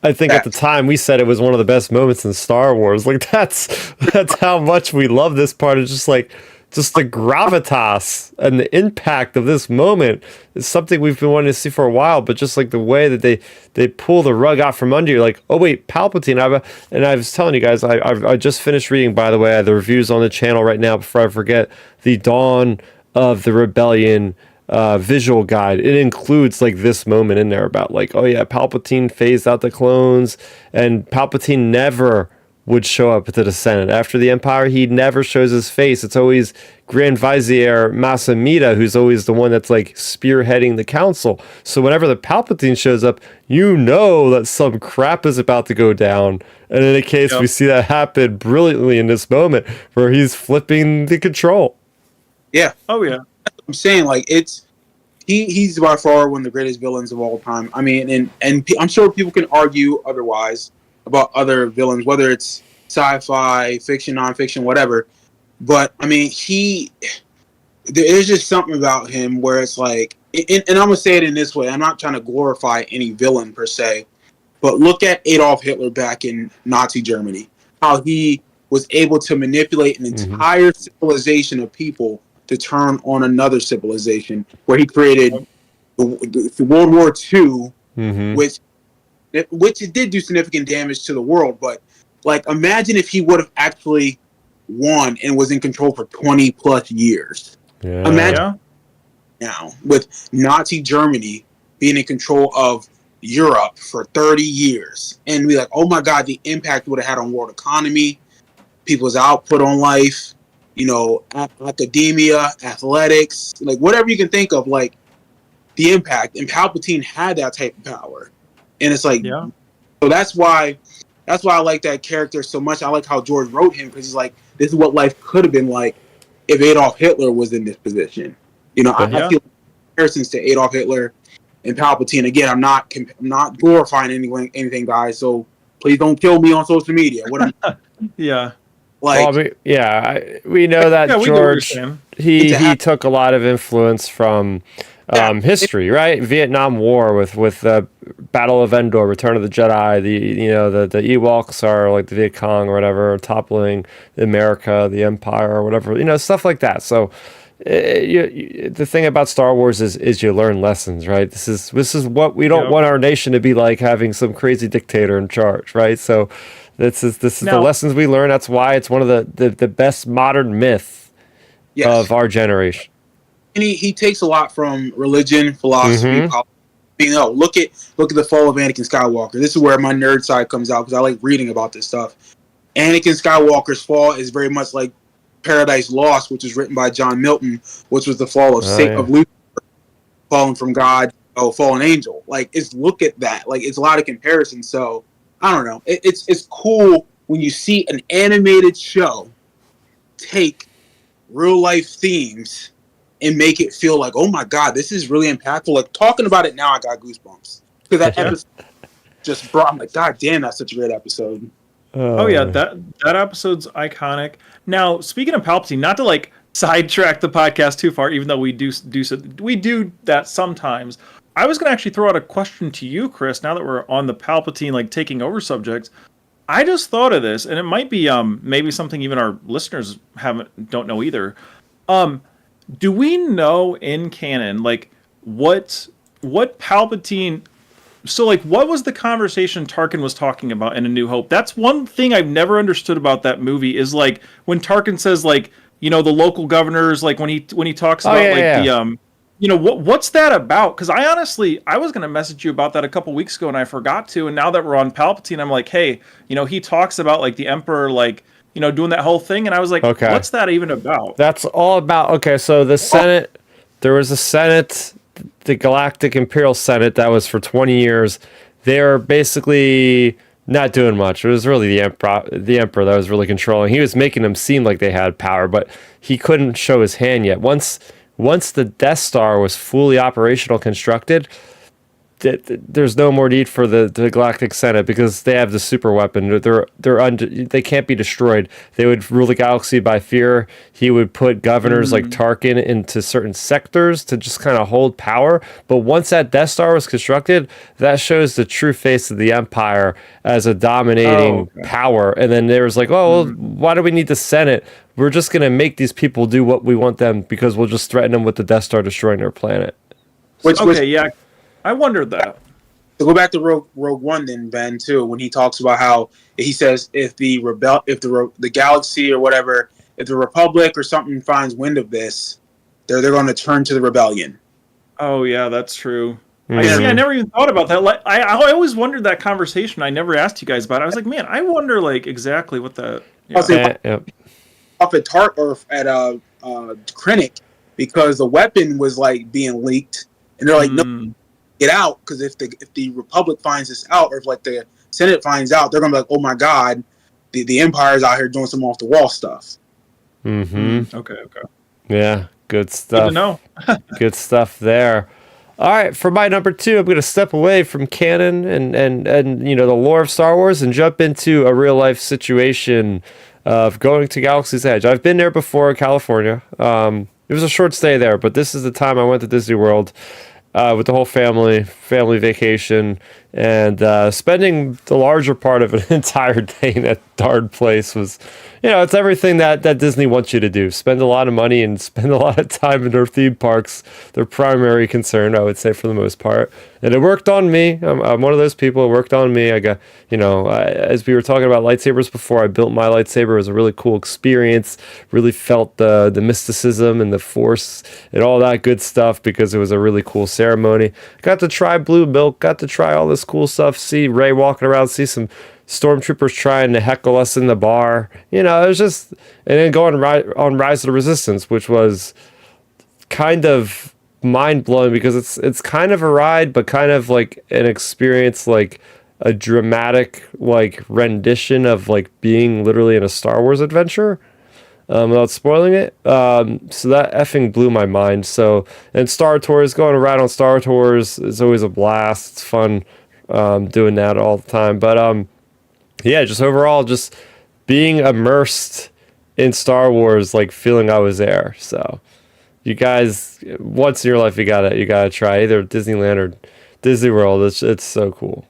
I think at the time we said it was one of the best moments in Star Wars. Like that's how much we love this part. It's just like the gravitas and the impact of this moment is something we've been wanting to see for a while. But just like the way that they pull the rug out from under you, like, oh wait, Palpatine. And I was telling you guys, I just finished reading, by the way, the reviews on the channel right now before I forget, the Dawn of the Rebellion visual guide. It includes like this moment in there about like, oh yeah, Palpatine phased out the clones, and Palpatine never would show up to the Senate. After the Empire, he never shows his face. It's always Grand Vizier Masamida who's always the one that's like spearheading the council. So whenever the Palpatine shows up, that some crap is about to go down. And in any case, we see that happen brilliantly in this moment where he's flipping the control. Yeah. Oh yeah. I'm saying like he's by far one of the greatest villains of all time. I mean, and I'm sure people can argue otherwise about other villains, whether it's sci-fi, fiction, nonfiction, whatever. But I mean, there's just something about him where it's like, and I'm gonna say it in this way. I'm not trying to glorify any villain per se, but look at Adolf Hitler back in Nazi Germany, how he was able to manipulate an entire civilization of people to turn on another civilization, where he created the World War II, which it did do significant damage to the world. But like, imagine if he would have actually won and was in control for 20 plus years. Imagine now with Nazi Germany being in control of Europe for 30 years, and be like, oh my God, the impact it would have had on world economy, people's output on life, academia, athletics, like whatever you can think of, like the impact. And Palpatine had that type of power, and it's like, so that's why I like that character so much. I like how George wrote him, because he's like, this is what life could have been like if Adolf Hitler was in this position. I feel comparisons to Adolf Hitler and Palpatine. Again, I'm not glorifying anything, guys. So please don't kill me on social media. Yeah. Like, we know that George, he took a lot of influence from history, right? Vietnam War with the Battle of Endor, Return of the Jedi. The Ewoks are like the Viet Cong or whatever, toppling America, the Empire or whatever, stuff like that. So the thing about Star Wars is you learn lessons, right? This is what we don't want our nation to be like, having some crazy dictator in charge, right? So this is the lessons we learn. That's why it's one of the best modern myth of our generation. And he takes a lot from religion, philosophy, politics. Look at the fall of Anakin Skywalker. This is where my nerd side comes out, because I like reading about this stuff. Anakin Skywalker's fall is very much like Paradise Lost, which was written by John Milton, which was the fall of of Lucifer, falling from God, fallen angel. Like, look at that. Like, it's a lot of comparisons. So I don't know. It's cool when you see an animated show take real life themes and make it feel like, oh my God, this is really impactful. Like talking about it now, I got goosebumps because that episode just brought. I'm like, God damn, that's such a great episode. Oh yeah, that episode's iconic. Now, speaking of Palpatine, not to like sidetrack the podcast too far, even though we do that sometimes. I was gonna actually throw out a question to you, Chris. Now that we're on the Palpatine like taking over subject, I just thought of this, and it might be maybe something even our listeners don't know either. Do we know in canon like what Palpatine? So, like, what was the conversation Tarkin was talking about in A New Hope? That's one thing I've never understood about that movie is, like, when Tarkin says, like, you know, the local governors, like, when he talks about, the, you know, what's that about? Because I was going to message you about that a couple weeks ago, and I forgot to, and now that we're on Palpatine, I'm like, hey, you know, he talks about, like, the Emperor, like, you know, doing that whole thing, and I was like, what's that even about? That's all about, so the Senate, there was a Senate... the Galactic Imperial Senate that was for 20 years. They're basically not doing much. It was really the emperor that was really controlling. He was making them seem like they had power, but he couldn't show his hand yet. Once the Death Star was fully operational, constructed, there's no more need for the Galactic Senate because they have the super weapon. They can't be destroyed. They would rule the galaxy by fear. He would put governors like Tarkin into certain sectors to just kind of hold power. But once that Death Star was constructed, that shows the true face of the Empire as a dominating power. And then there was like, well, why do we need the Senate? We're just going to make these people do what we want them because we'll just threaten them with the Death Star destroying their planet. I wondered that. To go back to Rogue One, then Ben too, when he talks about how he says if the galaxy or whatever, if the Republic or something finds wind of this, they're going to turn to the rebellion. Oh yeah, that's true. I never even thought about that. Like I always wondered that conversation. I never asked you guys about it. I was like, man, I wonder like exactly what that. Off at Krennic because the weapon was like being leaked, and they're like, no. Get out, because if the Republic finds this out, or if like the Senate finds out, they're gonna be like, oh my God, the Empire's out here doing some off the wall stuff. Okay. Yeah, good stuff. Good to know. Good stuff there. All right, for my number 2, I'm gonna step away from canon and you know the lore of Star Wars and jump into a real life situation of going to Galaxy's Edge. I've been there before, California. It was a short stay there, but this is the time I went to Disney World. With the whole family vacation, and spending the larger part of an entire day in that darn place was, you know, it's everything that Disney wants you to do. Spend a lot of money and spend a lot of time in their theme parks. Their primary concern, I would say, for the most part. And it worked on me. I'm one of those people. It worked on me. I got, you know, as we were talking about lightsabers before, I built my lightsaber. It was a really cool experience. Really felt the mysticism and the force and all that good stuff because it was a really cool ceremony. Got to try blue milk. Got to try all this cool stuff. See Rey walking around. See some stormtroopers trying to heckle us in the bar. You know, it was just, and then going on Rise of the Resistance, which was kind of mind-blowing because it's kind of a ride, but kind of like an experience, like a dramatic like rendition of like being literally in a Star Wars adventure, without spoiling it. So that effing blew my mind. So, and Star Tours, going to ride on Star Tours is always a blast. It's fun doing that all the time. But yeah, just overall, just being immersed in Star Wars, like feeling I was there. So you guys, once in your life, you gotta try either Disneyland or Disney World. It's so cool.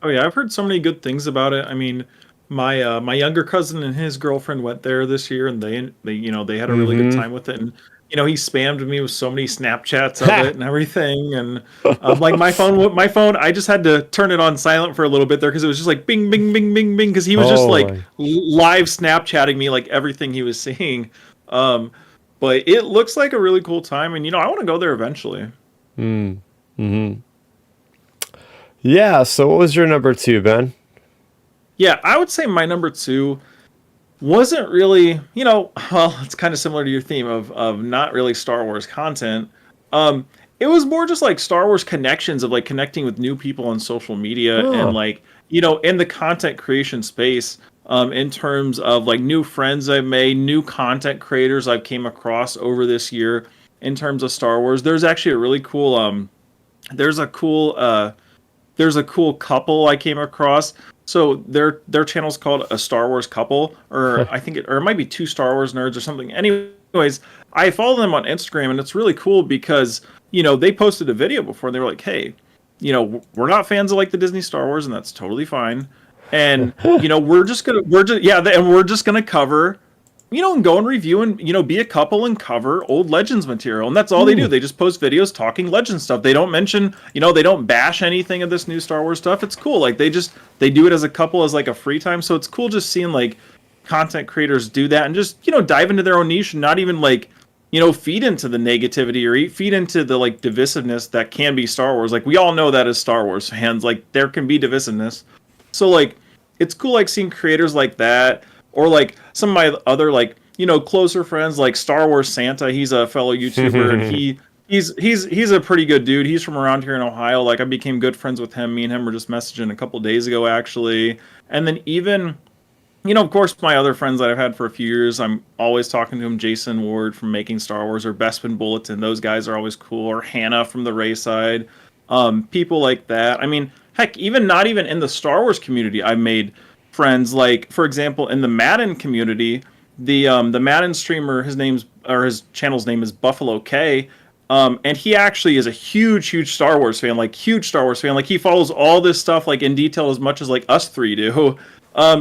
Oh yeah, I've heard so many good things about it. I mean, my younger cousin and his girlfriend went there this year, and they you know they had a really good time with it. And you know, he spammed me with so many Snapchats of it and everything. And like my phone, I just had to turn it on silent for a little bit there because it was just like bing, bing, bing, bing, bing, because he was just like live Snapchatting me like everything he was seeing. But it looks like a really cool time, and you know, I want to go there eventually. Yeah. So, what was your number 2, Ben? Yeah, I would say my number 2 wasn't really, you know, well, it's kind of similar to your theme of not really Star Wars content. It was more just like Star Wars connections of like connecting with new people on social media and like, you know, in the content creation space. in terms of like new friends I've made, new content creators I've came across over this year in terms of Star Wars. There's actually a really cool there's a cool there's a cool couple I came across. So their channel's called A Star Wars Couple, or I think it might be Two Star Wars Nerds or something. Anyways, I follow them on Instagram, and it's really cool because, you know, they posted a video before and they were like, hey, you know, we're not fans of like the Disney Star Wars, and that's totally fine. And you know, we're just gonna cover, you know, and go and review and, you know, be a couple and cover old Legends material. And that's all they do. They just post videos talking Legends stuff. They don't mention, you know, they don't bash anything of this new Star Wars stuff. It's cool. Like they do it as a couple, as like a free time. So it's cool just seeing like content creators do that and just, you know, dive into their own niche and not even like, you know, feed into the negativity or feed into the like divisiveness that can be Star Wars. Like we all know that as Star Wars fans, like there can be divisiveness. So like it's cool like seeing creators like that, or like some of my other like, you know, closer friends like Star Wars Santa. He's a fellow YouTuber and he's a pretty good dude. He's from around here in Ohio. Like I became good friends with him. Me and him were just messaging a couple days ago actually. And then even, you know, of course, my other friends that I've had for a few years, I'm always talking to him. Jason Ward from Making Star Wars, or Bespin Bulletin. Those guys are always cool. Or Hannah from the Ray side. People like that. I mean, heck, even not even in the Star Wars community, I've made friends. Like, for example, in the Madden community, the Madden streamer, his channel's name is Buffalo K. And he actually is a huge Star Wars fan. Like, huge Star Wars fan. Like, he follows all this stuff like in detail as much as like us three do.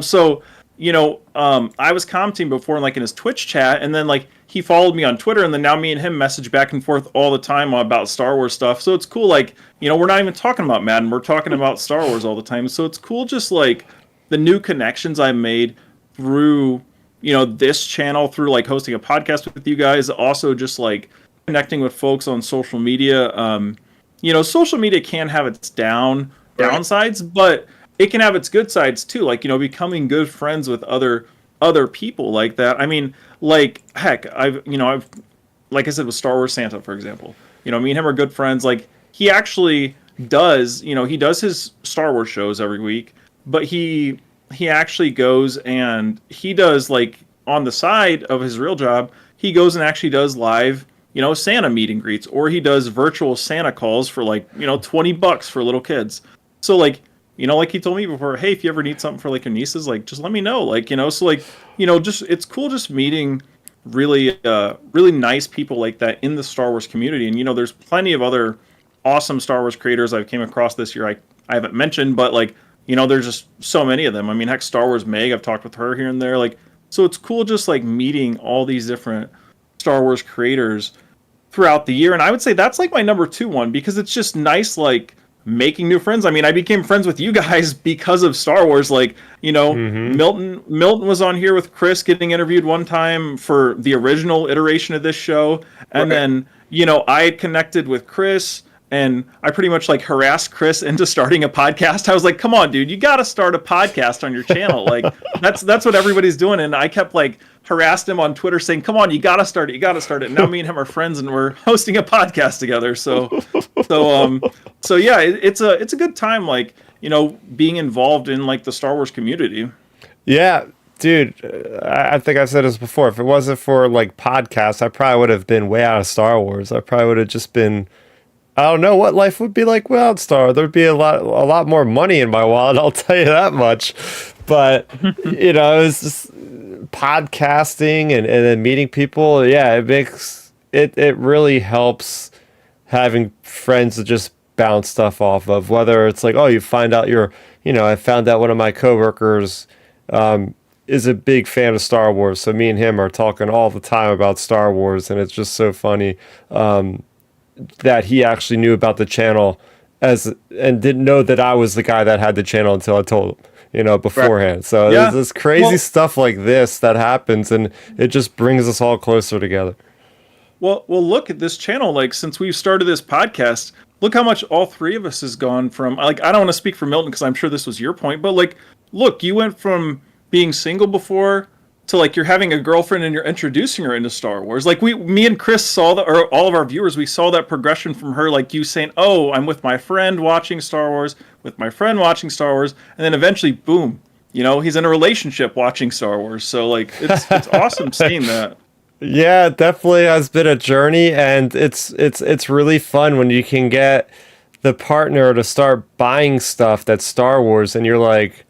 So, you know, I was commenting before, like in his Twitch chat, and then like he followed me on Twitter, and then now me and him message back and forth all the time about Star Wars stuff. So it's cool. Like, you know, we're not even talking about Madden, we're talking about Star Wars all the time. So it's cool, just like the new connections I made through, you know, this channel, through like hosting a podcast with you guys, also just like connecting with folks on social media. You know, social media can have its downsides, but it can have its good sides too. Like, you know, becoming good friends with other people like that. I mean, like, heck, I've like I said with Star Wars Santa, for example, you know, me and him are good friends. Like, he actually does, you know, he does his Star Wars shows every week, but he actually goes and he does, like, on the side of his real job, he goes and actually does live, you know, Santa meet and greets, or he does virtual Santa calls for like, you know, $20 for little kids. So like, you know, like he told me before, hey, if you ever need something for like your nieces, like just let me know. Like, you know, so like, you know, just it's cool just meeting really nice people like that in the Star Wars community. And, you know, there's plenty of other awesome Star Wars creators I've came across this year I haven't mentioned, but like, you know, there's just so many of them. I mean, heck, Star Wars Meg, I've talked with her here and there. Like, so it's cool just like meeting all these different Star Wars creators throughout the year. And I would say that's like my number 2 one, because it's just nice, like, making new friends. I mean, I became friends with you guys because of Star Wars. Like, you know, Milton was on here with Chris getting interviewed one time for the original iteration of this show. And then, you know, I had connected with Chris, and I pretty much like harassed Chris into starting a podcast. I was like, come on, dude, you got to start a podcast on your channel. Like, that's what everybody's doing. And I kept like harassed him on Twitter saying, come on, you got to start it. And now me and him are friends, and we're hosting a podcast together. So yeah, it's a good time, like, you know, being involved in like the Star Wars community. Yeah, dude, I think I've said this before. If it wasn't for like podcasts, I probably would have been way out of Star Wars. I probably would have just been, I don't know what life would be like without Star. There'd be a lot more money in my wallet, I'll tell you that much. But, you know, it was just podcasting and then meeting people. Yeah, it makes it really helps having friends to just bounce stuff off of. Whether it's like, oh, you find out I found out one of my coworkers is a big fan of Star Wars. So me and him are talking all the time about Star Wars, and it's just so funny that he actually knew about the channel and didn't know that I was the guy that had the channel until I told him, you know, beforehand. Right. So there's this crazy stuff like this that happens, and it just brings us all closer together. Well, look at this channel. Like, since we've started this podcast, look how much all three of us has gone from, like, I don't want to speak for Milton because I'm sure this was your point, but like, look, you went from being single before to like you're having a girlfriend and you're introducing her into Star Wars. Like, me and Chris saw that, or all of our viewers, we saw that progression from her, like you saying, oh, I'm with my friend watching Star Wars, and then eventually, boom, he's in a relationship watching Star Wars. So like it's awesome seeing that. Yeah, it definitely has been a journey, and it's really fun when you can get the partner to start buying stuff that's Star Wars, and you're like,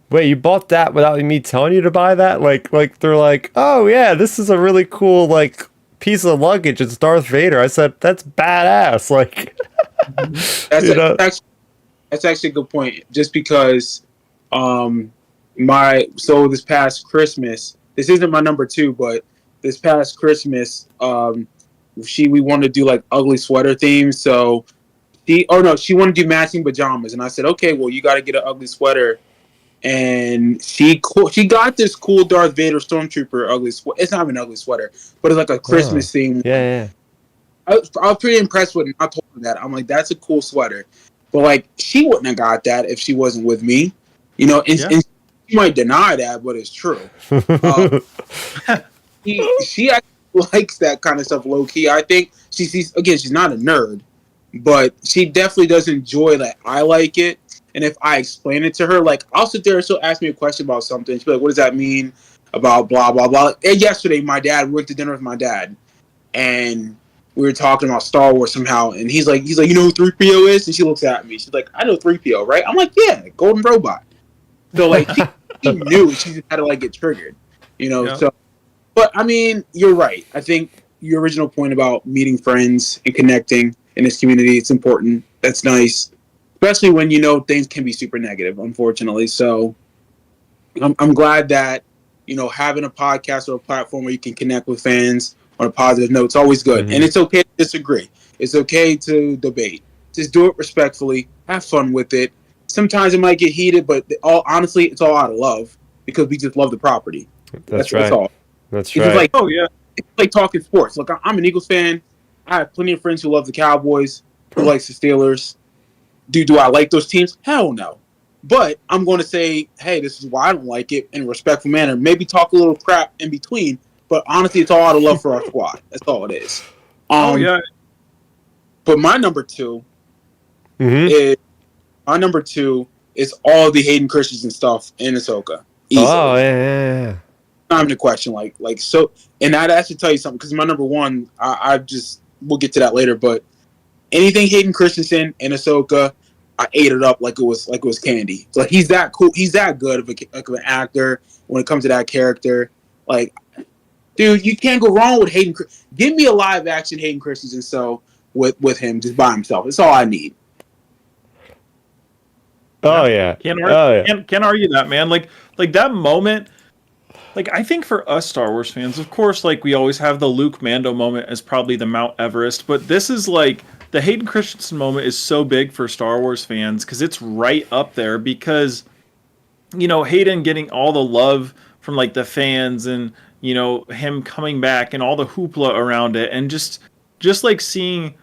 wait, you bought that without me telling you to buy that? Like they're like, oh yeah, this is a really cool like piece of luggage. It's Darth Vader. I said, that's badass. Like, that's actually a good point. Just because, this past Christmas, this isn't my number 2, but this past Christmas, we wanted to do like ugly sweater themes. So she wanted to do matching pajamas, and I said, okay, well, you got to get an ugly sweater. And she got this cool Darth Vader Stormtrooper ugly sweater. It's not even an ugly sweater, but it's like a Christmas theme. Yeah. I was pretty impressed with it. I told her that. I'm like, that's a cool sweater. But like, she wouldn't have got that if she wasn't with me. And she might deny that, but it's true. She actually likes that kind of stuff low key. I think she's not a nerd, but she definitely does enjoy that. I like it. And if I explain it to her, like, I'll sit there and she'll ask me a question about something. She'll be like, what does that mean about blah, blah, blah. And yesterday, we went to dinner with my dad, and we were talking about Star Wars somehow. And he's like, you know who 3PO is? And she looks at me. She's like, I know 3PO, right? I'm like, yeah, Golden Robot. So, like, she knew. She just had to, like, get triggered, Yeah. So, but, I mean, you're right. I think your original point about meeting friends and connecting in this community, it's important. That's nice. Especially when things can be super negative, unfortunately. So I'm glad that having a podcast or a platform where you can connect with fans on a positive note, it's always good. Mm-hmm. And it's okay to disagree. It's okay to debate. Just do it respectfully. Have fun with it. Sometimes it might get heated, but honestly, it's all out of love because we just love the property. That's right. That's all. That's right. It's like, oh yeah, it's like talking sports. Look, I'm an Eagles fan. I have plenty of friends who love the Cowboys, who likes the Steelers. Do I like those teams? Hell no. But I'm going to say, hey, this is why I don't like it in a respectful manner. Maybe talk a little crap in between, but honestly, it's all out of love for our squad. That's all it is. Yeah. But my number 2 is all the Hayden Christensen stuff in Ahsoka. Easily. Oh yeah. Not even a question. So, and I'd actually tell you something because my number 1, we'll get to that later, but anything Hayden Christensen and Ahsoka, I ate it up like it was candy. Like, he's that cool. He's that good of an actor when it comes to that character. Like, dude, you can't go wrong with Hayden. Give me a live action Hayden Christensen with him just by himself. That's all I need. Oh yeah. Can't argue that, man. Like that moment. Like, I think for us Star Wars fans, of course, like, we always have the Luke Mando moment as probably the Mount Everest, but this is like the Hayden Christensen moment is so big for Star Wars fans because it's right up there because, Hayden getting all the love from like the fans and, him coming back and all the hoopla around it and just like seeing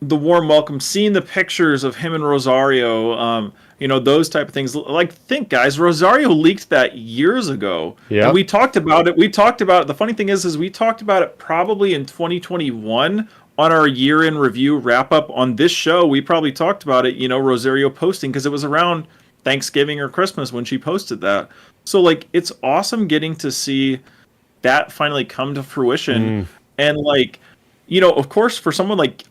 the warm welcome, seeing the pictures of him and Rosario, those type of things. Like, think, guys, Rosario leaked that years ago. Yeah. And we talked about it. The funny thing is we talked about it probably in 2021 on our year-in review wrap-up on this show. We probably talked about it, Rosario posting, because it was around Thanksgiving or Christmas when she posted that. So, like, it's awesome getting to see that finally come to fruition. And, like, of course, for someone like,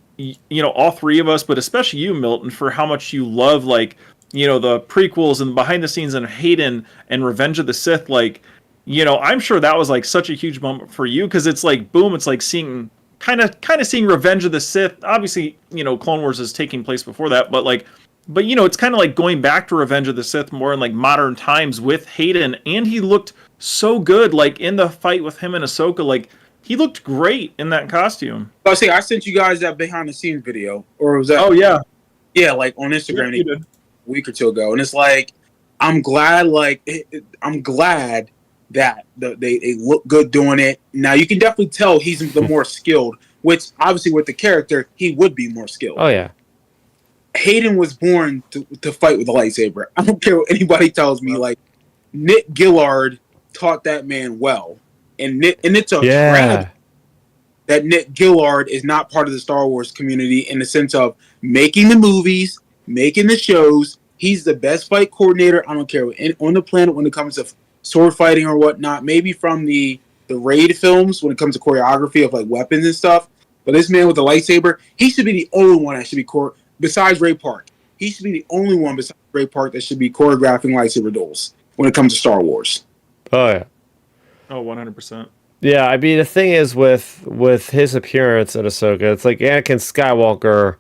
all three of us, but especially you, Milton, for how much you love, like, the prequels and behind the scenes and Hayden and Revenge of the Sith, like, I'm sure that was like such a huge moment for you because it's like, boom, it's like seeing kind of seeing Revenge of the Sith. Obviously, Clone Wars is taking place before that, but it's kind of like going back to Revenge of the Sith more in like modern times with Hayden, and he looked so good, like in the fight with him and Ahsoka, like he looked great in that costume. I sent you guys that behind the scenes video, or was that? Oh yeah, like on Instagram. Yeah, you did. Week or two ago, and it's like I'm glad that they look good doing it. Now you can definitely tell he's the more skilled, which obviously with the character he would be more skilled. Oh yeah, Hayden was born to fight with a lightsaber. I don't care what anybody tells me. Like, Nick Gillard taught that man well, and it's a tragedy that Nick Gillard is not part of the Star Wars community in the sense of making the movies, making the shows, He's the best fight coordinator. I don't care on the planet when it comes to sword fighting or whatnot. Maybe from the Raid films when it comes to choreography of like weapons and stuff. But this man with the lightsaber, he should be the only one that should be besides Ray Park. He should be the only one besides Ray Park that should be choreographing lightsaber duels when it comes to Star Wars. Oh yeah. Oh, 100%. Yeah, I mean the thing is with his appearance in Ahsoka, it's like Anakin Skywalker,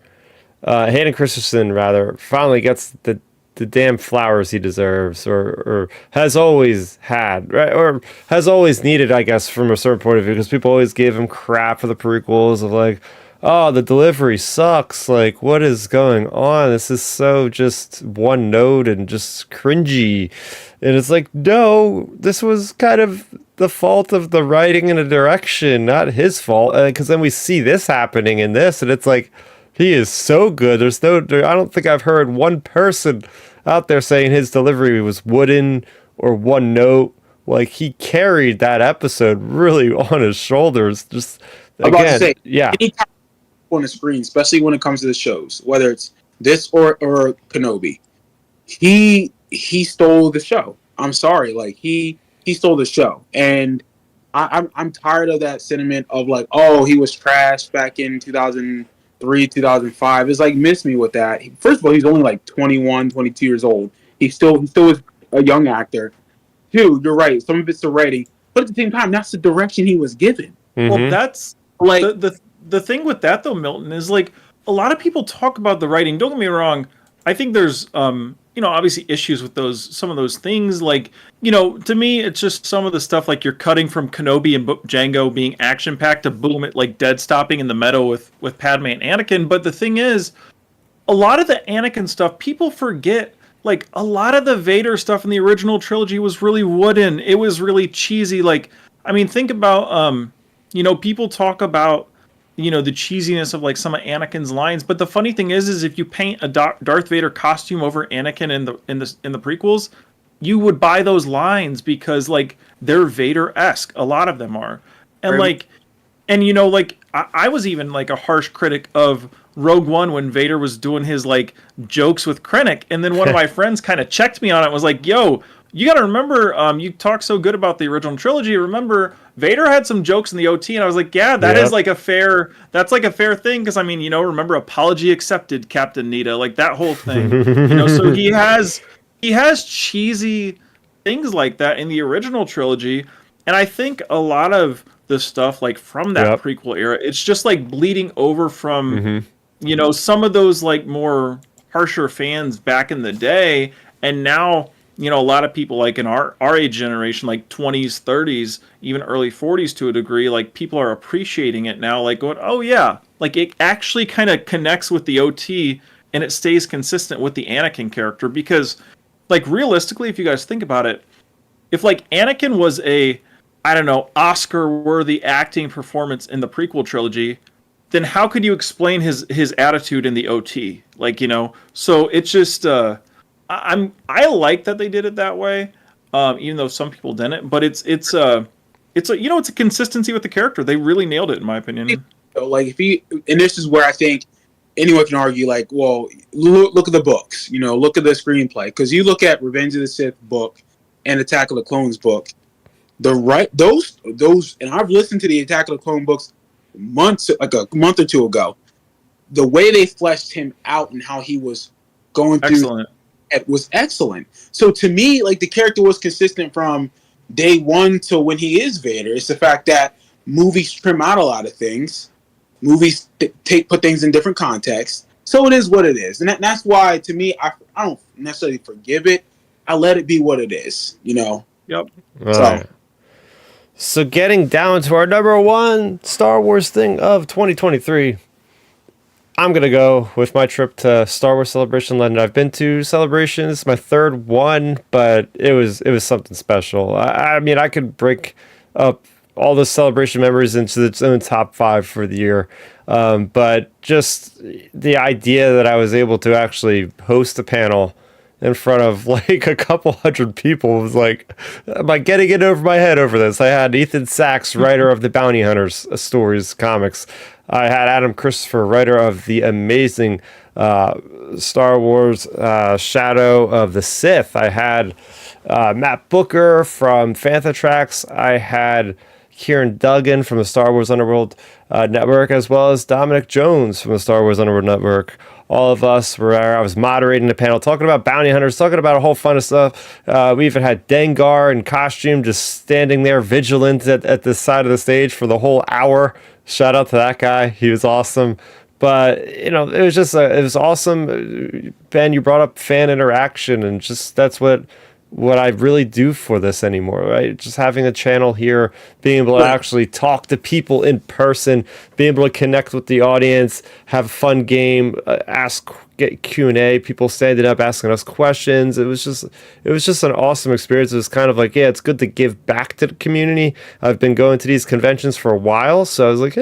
Hayden Christensen rather, finally gets the damn flowers he deserves, or has always had, right? Or has always needed, I guess, from a certain point of view, because people always gave him crap for the prequels of like, oh, the delivery sucks. Like, what is going on? This is so just one note and just cringy. And it's like, no, this was kind of the fault of the writing and the direction, not his fault. Because then we see this happening in this, and it's like, he is so good. I don't think I've heard one person out there saying his delivery was wooden or one note. Like, he carried that episode really on his shoulders. Just I'm about to say, yeah. Anytime on the screen, especially when it comes to the shows, whether it's this or Kenobi, he stole the show. I'm sorry, like he stole the show, and I'm tired of that sentiment of like, oh, he was trash back in 2003, 2005. It's like, miss me with that. First of all, he's only like 21, 22 years old. He still is a young actor. Two, you're right. Some of it's the writing, but at the same time, that's the direction he was given. Mm-hmm. Well, that's like the thing with that though, Milton, is like a lot of people talk about the writing. Don't get me wrong. I think there's obviously issues with some of those things. Like, to me, it's just some of the stuff like you're cutting from Kenobi and Jango being action packed to boom it like dead stopping in the meadow with Padme and Anakin. But the thing is, a lot of the Anakin stuff people forget. Like, a lot of the Vader stuff in the original trilogy was really wooden. It was really cheesy. Like, I mean, think about people talk about the cheesiness of like some of Anakin's lines, but the funny thing is if you paint a Darth Vader costume over Anakin in the prequels, you would buy those lines because like they're Vader-esque. A lot of them are, and like, and I was even like a harsh critic of Rogue One when Vader was doing his like jokes with Krennic, and then one of my friends kind of checked me on it and was like, "Yo, you got to remember, you talk so good about the original trilogy. Remember, Vader had some jokes in the OT," and I was like, "Yeah, that's like a fair thing." Because I mean, remember, apology accepted, Captain Nita, like that whole thing. So he has cheesy things like that in the original trilogy, and I think a lot of the stuff like from that prequel era, it's just like bleeding over from some of those like more harsher fans back in the day, and now. A lot of people like in our age generation, like 20s, 30s, even early 40s to a degree, like people are appreciating it now, like going, oh yeah, like it actually kind of connects with the OT and it stays consistent with the Anakin character. Because like realistically, if you guys think about it, if like Anakin was a, I don't know, Oscar-worthy acting performance in the prequel trilogy, then how could you explain his attitude in the OT? Like, so it's just, I like that they did it that way, even though some people didn't. But it's a consistency with the character. They really nailed it, in my opinion. Like and this is where I think anyone can argue. Like, well, look at the books. Look at the screenplay, because you look at Revenge of the Sith book and Attack of the Clones book. Those, and I've listened to the Attack of the Clone books like a month or two ago. The way they fleshed him out and how he was going through. It was excellent. So to me, like the character was consistent from day one to when he is Vader. It's the fact that movies trim out a lot of things. Movies put things in different contexts. So it is what it is, and that's why to me I don't necessarily forgive it. I let it be what it is. Yep. So getting down to our number one Star Wars thing of 2023. I'm going to go with my trip to Star Wars Celebration London. I've been to Celebration. This is my third one, but it was something special. I mean, I could break up all the Celebration memories into its own top 5 for the year. But just the idea that I was able to actually host a panel in front of like a couple hundred people. It was like, am I getting it over my head over this? I had Ethan Sachs, writer of the Bounty Hunters stories comics. I had Adam Christopher, writer of the amazing Star Wars Shadow of the Sith. I had Matt Booker from Fantha Tracks. I had Kieran Duggan from the Star Wars Underworld Network, as well as Dominic Jones from the Star Wars Underworld Network. All of us were there. I was moderating the panel, talking about bounty hunters, talking about a whole fun of stuff. We even had Dengar in costume just standing there vigilant at the side of the stage for the whole hour. Shout out to that guy. He was awesome. But, it was just, it was awesome. Ben, you brought up fan interaction, and just that's what I really do for this anymore, right? Just having a channel here, being able to actually talk to people in person, being able to connect with the audience, have a fun game, get Q&A, people standing up asking us questions. It was just an awesome experience. It was kind of like, it's good to give back to the community. I've been going to these conventions for a while, so I was like,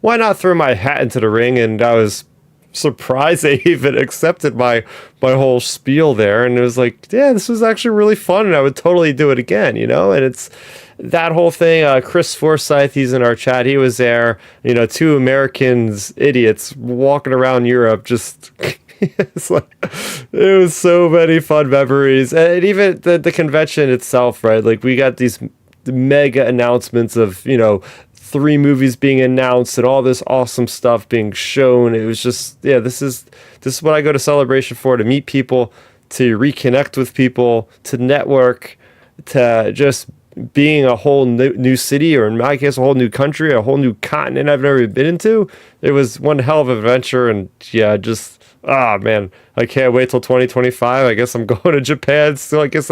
why not throw my hat into the ring? And I was surprised they even accepted my whole spiel there, and it was like, this was actually really fun, and I would totally do it again, and it's that whole thing. Chris Forsyth, he's in our chat, he was there, two Americans, idiots, walking around Europe, just it's like, it was so many fun memories. And even the convention itself, right? Like, we got these mega announcements of 3 movies being announced and all this awesome stuff being shown. It was just, this is what I go to Celebration for, to meet people, to reconnect with people, to network, to just being a whole new city, or in my case, a whole new country, a whole new continent I've never been into. It was one hell of an adventure, and man, I can't wait till 2025. I guess I'm going to Japan still. I guess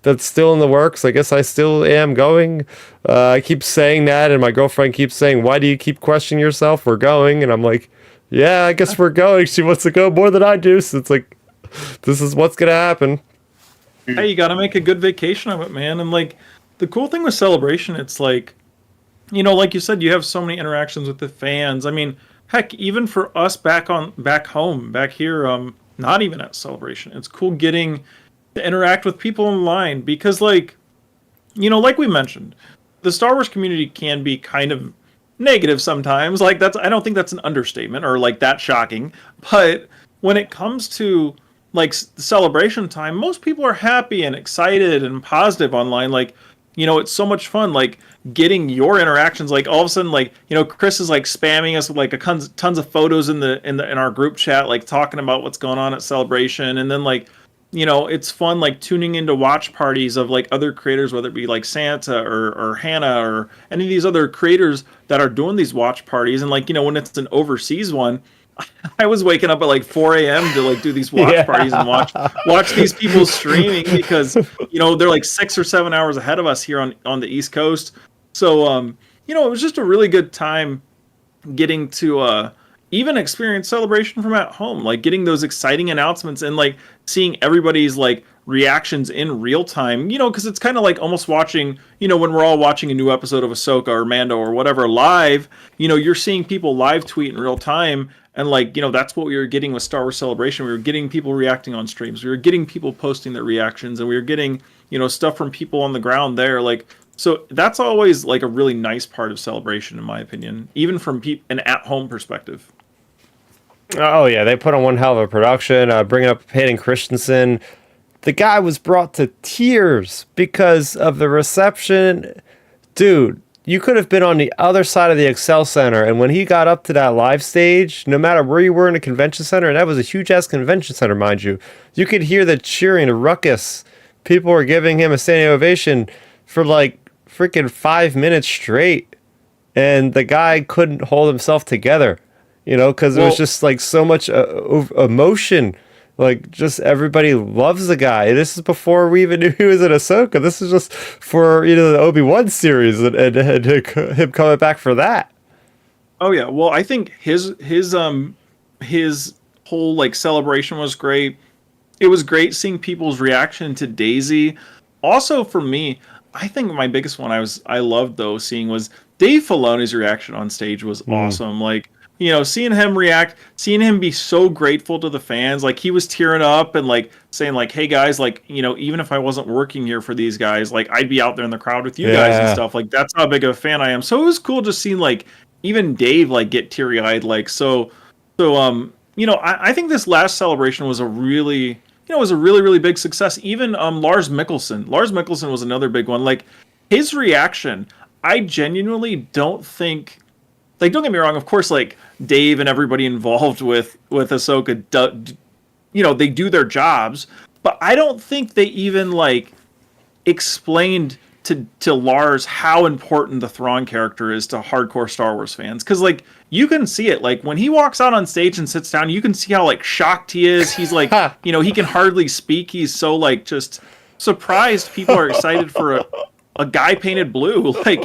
that's still in the works. I guess I still am going. I keep saying that, and my girlfriend keeps saying, why do you keep questioning yourself? We're going. And I'm like, yeah, I guess we're going. She wants to go more than I do. So it's like, this is what's going to happen. Hey, you got to make a good vacation of it, man. And like, the cool thing with Celebration, it's like, like you said, you have so many interactions with the fans. I mean, heck, even for us back home, back here, not even at Celebration, it's cool getting to interact with people online, because like we mentioned, the Star Wars community can be kind of negative sometimes. Like, I don't think that's an understatement or like that shocking. But when it comes to like Celebration time, most people are happy and excited and positive online. Like, it's so much fun, like getting your interactions. Like, all of a sudden, like, Chris is like spamming us with like tons of photos in our group chat, like talking about what's going on at Celebration. And then like, it's fun, like tuning into watch parties of like other creators, whether it be like Santa or Hannah or any of these other creators that are doing these watch parties. And like, when it's an overseas one, I was waking up at like 4 a.m. to like do these watch parties and watch these people streaming, because they're like 6 or 7 hours ahead of us here on the East Coast. So it was just a really good time getting to even experience Celebration from at home, like getting those exciting announcements and like seeing everybody's like reactions in real time, because it's kind of like almost watching, when we're all watching a new episode of Ahsoka or Mando or whatever live, you're seeing people live tweet in real time. And like, that's what we were getting with Star Wars Celebration. We were getting people reacting on streams. We were getting people posting their reactions, and we were getting, stuff from people on the ground there. Like, so that's always like a really nice part of Celebration, in my opinion, even from an at-home perspective. Oh yeah, they put on one hell of a production. Bringing up Hayden Christensen, the guy was brought to tears because of the reception. Dude, you could have been on the other side of the Excel Center, and when he got up to that live stage, no matter where you were in a convention center, and that was a huge-ass convention center, mind you, you could hear the cheering, the ruckus. People were giving him a standing ovation for like freaking 5 minutes straight, and the guy couldn't hold himself together, because it was just like so much emotion. Like, just everybody loves the guy. This is before we even knew he was in Ahsoka. This is just for, the Obi-Wan series and him coming back for that. Oh yeah. Well, I think his whole like celebration was great. It was great seeing people's reaction to Daisy. Also for me, I think my biggest one I loved though seeing was Dave Filoni's reaction on stage was awesome. Like, seeing him react, seeing him be so grateful to the fans, like he was tearing up and like saying like, hey guys, like, even if I wasn't working here for these guys, like I'd be out there in the crowd with you guys and stuff. Like that's how big of a fan I am. So it was cool just seeing like even Dave like get teary eyed. Like I think this last celebration was a really really big success. Even Lars Mikkelsen was another big one. Like his reaction, I genuinely don't think, like, don't get me wrong, of course, like Dave and everybody involved with Ahsoka, they do their jobs, but I don't think they even like explained to Lars how important the Thrawn character is to hardcore Star Wars fans. Because like you can see it, like when he walks out on stage and sits down, you can see how like shocked he is. He's like, he can hardly speak. He's so like just surprised. People are excited for a guy painted blue, like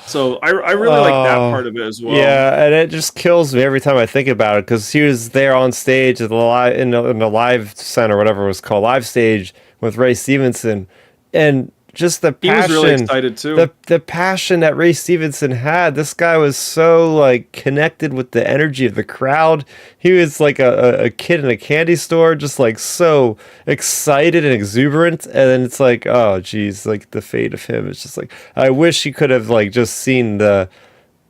So I really like that part of it as well. Yeah, and it just kills me every time I think about it because he was there on stage at the in the live center, whatever it was called, live stage with Ray Stevenson, and just the passion. He was really excited too. The passion that Ray Stevenson had. This guy was so like connected with the energy of the crowd. He was like a kid in a candy store, just like so excited and exuberant. And then it's like, oh geez, like the fate of him. It's just like I wish he could have like just seen all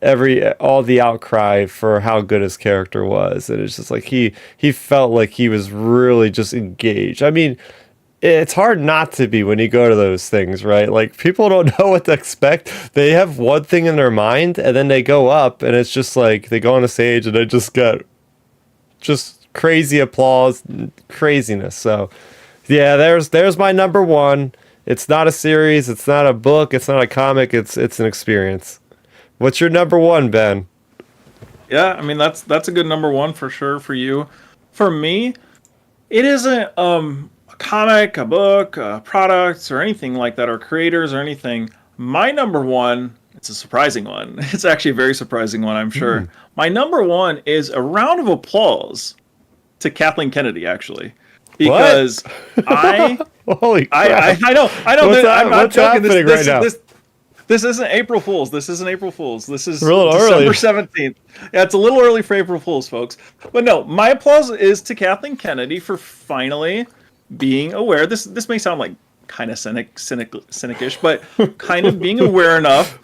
the outcry for how good his character was. And it's just like he felt like he was really just engaged. I mean, it's hard not to be when you go to those things, right? Like people don't know what to expect. They have one thing in their mind and then they go up and it's just like they go on the stage and they just get just crazy applause, craziness. So yeah, there's my number one. It's not a series, it's not a book, it's not a comic, it's an experience. What's your number one, Ben? Yeah, I mean that's a good number one for sure for you. For me, it isn't a comic, a book, products, or anything like that, or creators or anything. My number one, it's a surprising one. It's actually a very surprising one, I'm sure. My number one is a round of applause to Kathleen Kennedy, actually, because Holy crap. I know. I'm not joking. This isn't April Fool's. This isn't April Fool's. This is December 17th. Yeah, it's a little early for April Fool's, folks. But no, my applause is to Kathleen Kennedy for finally being aware. This may sound like kind of cynic-ish, but kind of being aware enough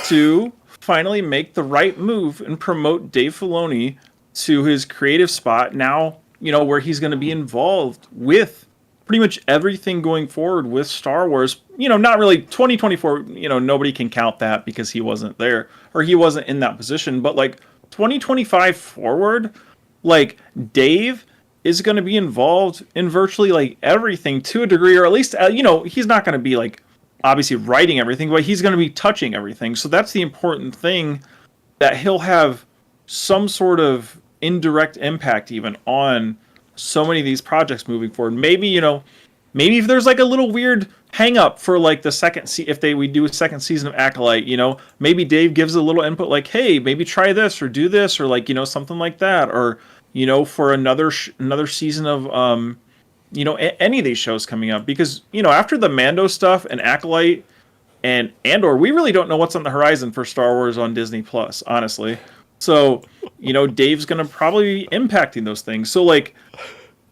to finally make the right move and promote Dave Filoni to his creative spot now, where he's going to be involved with pretty much everything going forward with Star Wars. Not really 2024, nobody can count that because he wasn't there or he wasn't in that position, but like 2025 forward, like Dave is going to be involved in virtually like everything to a degree, or at least, he's not going to be like obviously writing everything, but he's going to be touching everything. So that's the important thing, that he'll have some sort of indirect impact even on so many of these projects moving forward. Maybe, maybe if there's like a little weird hang up for like the we do a second season of Acolyte, maybe Dave gives a little input like, hey, maybe try this or do this, or like, something like that. Or, for another season of, any of these shows coming up. Because, after the Mando stuff and Acolyte and Andor, we really don't know what's on the horizon for Star Wars on Disney Plus, honestly. So, Dave's going to probably be impacting those things. So, like,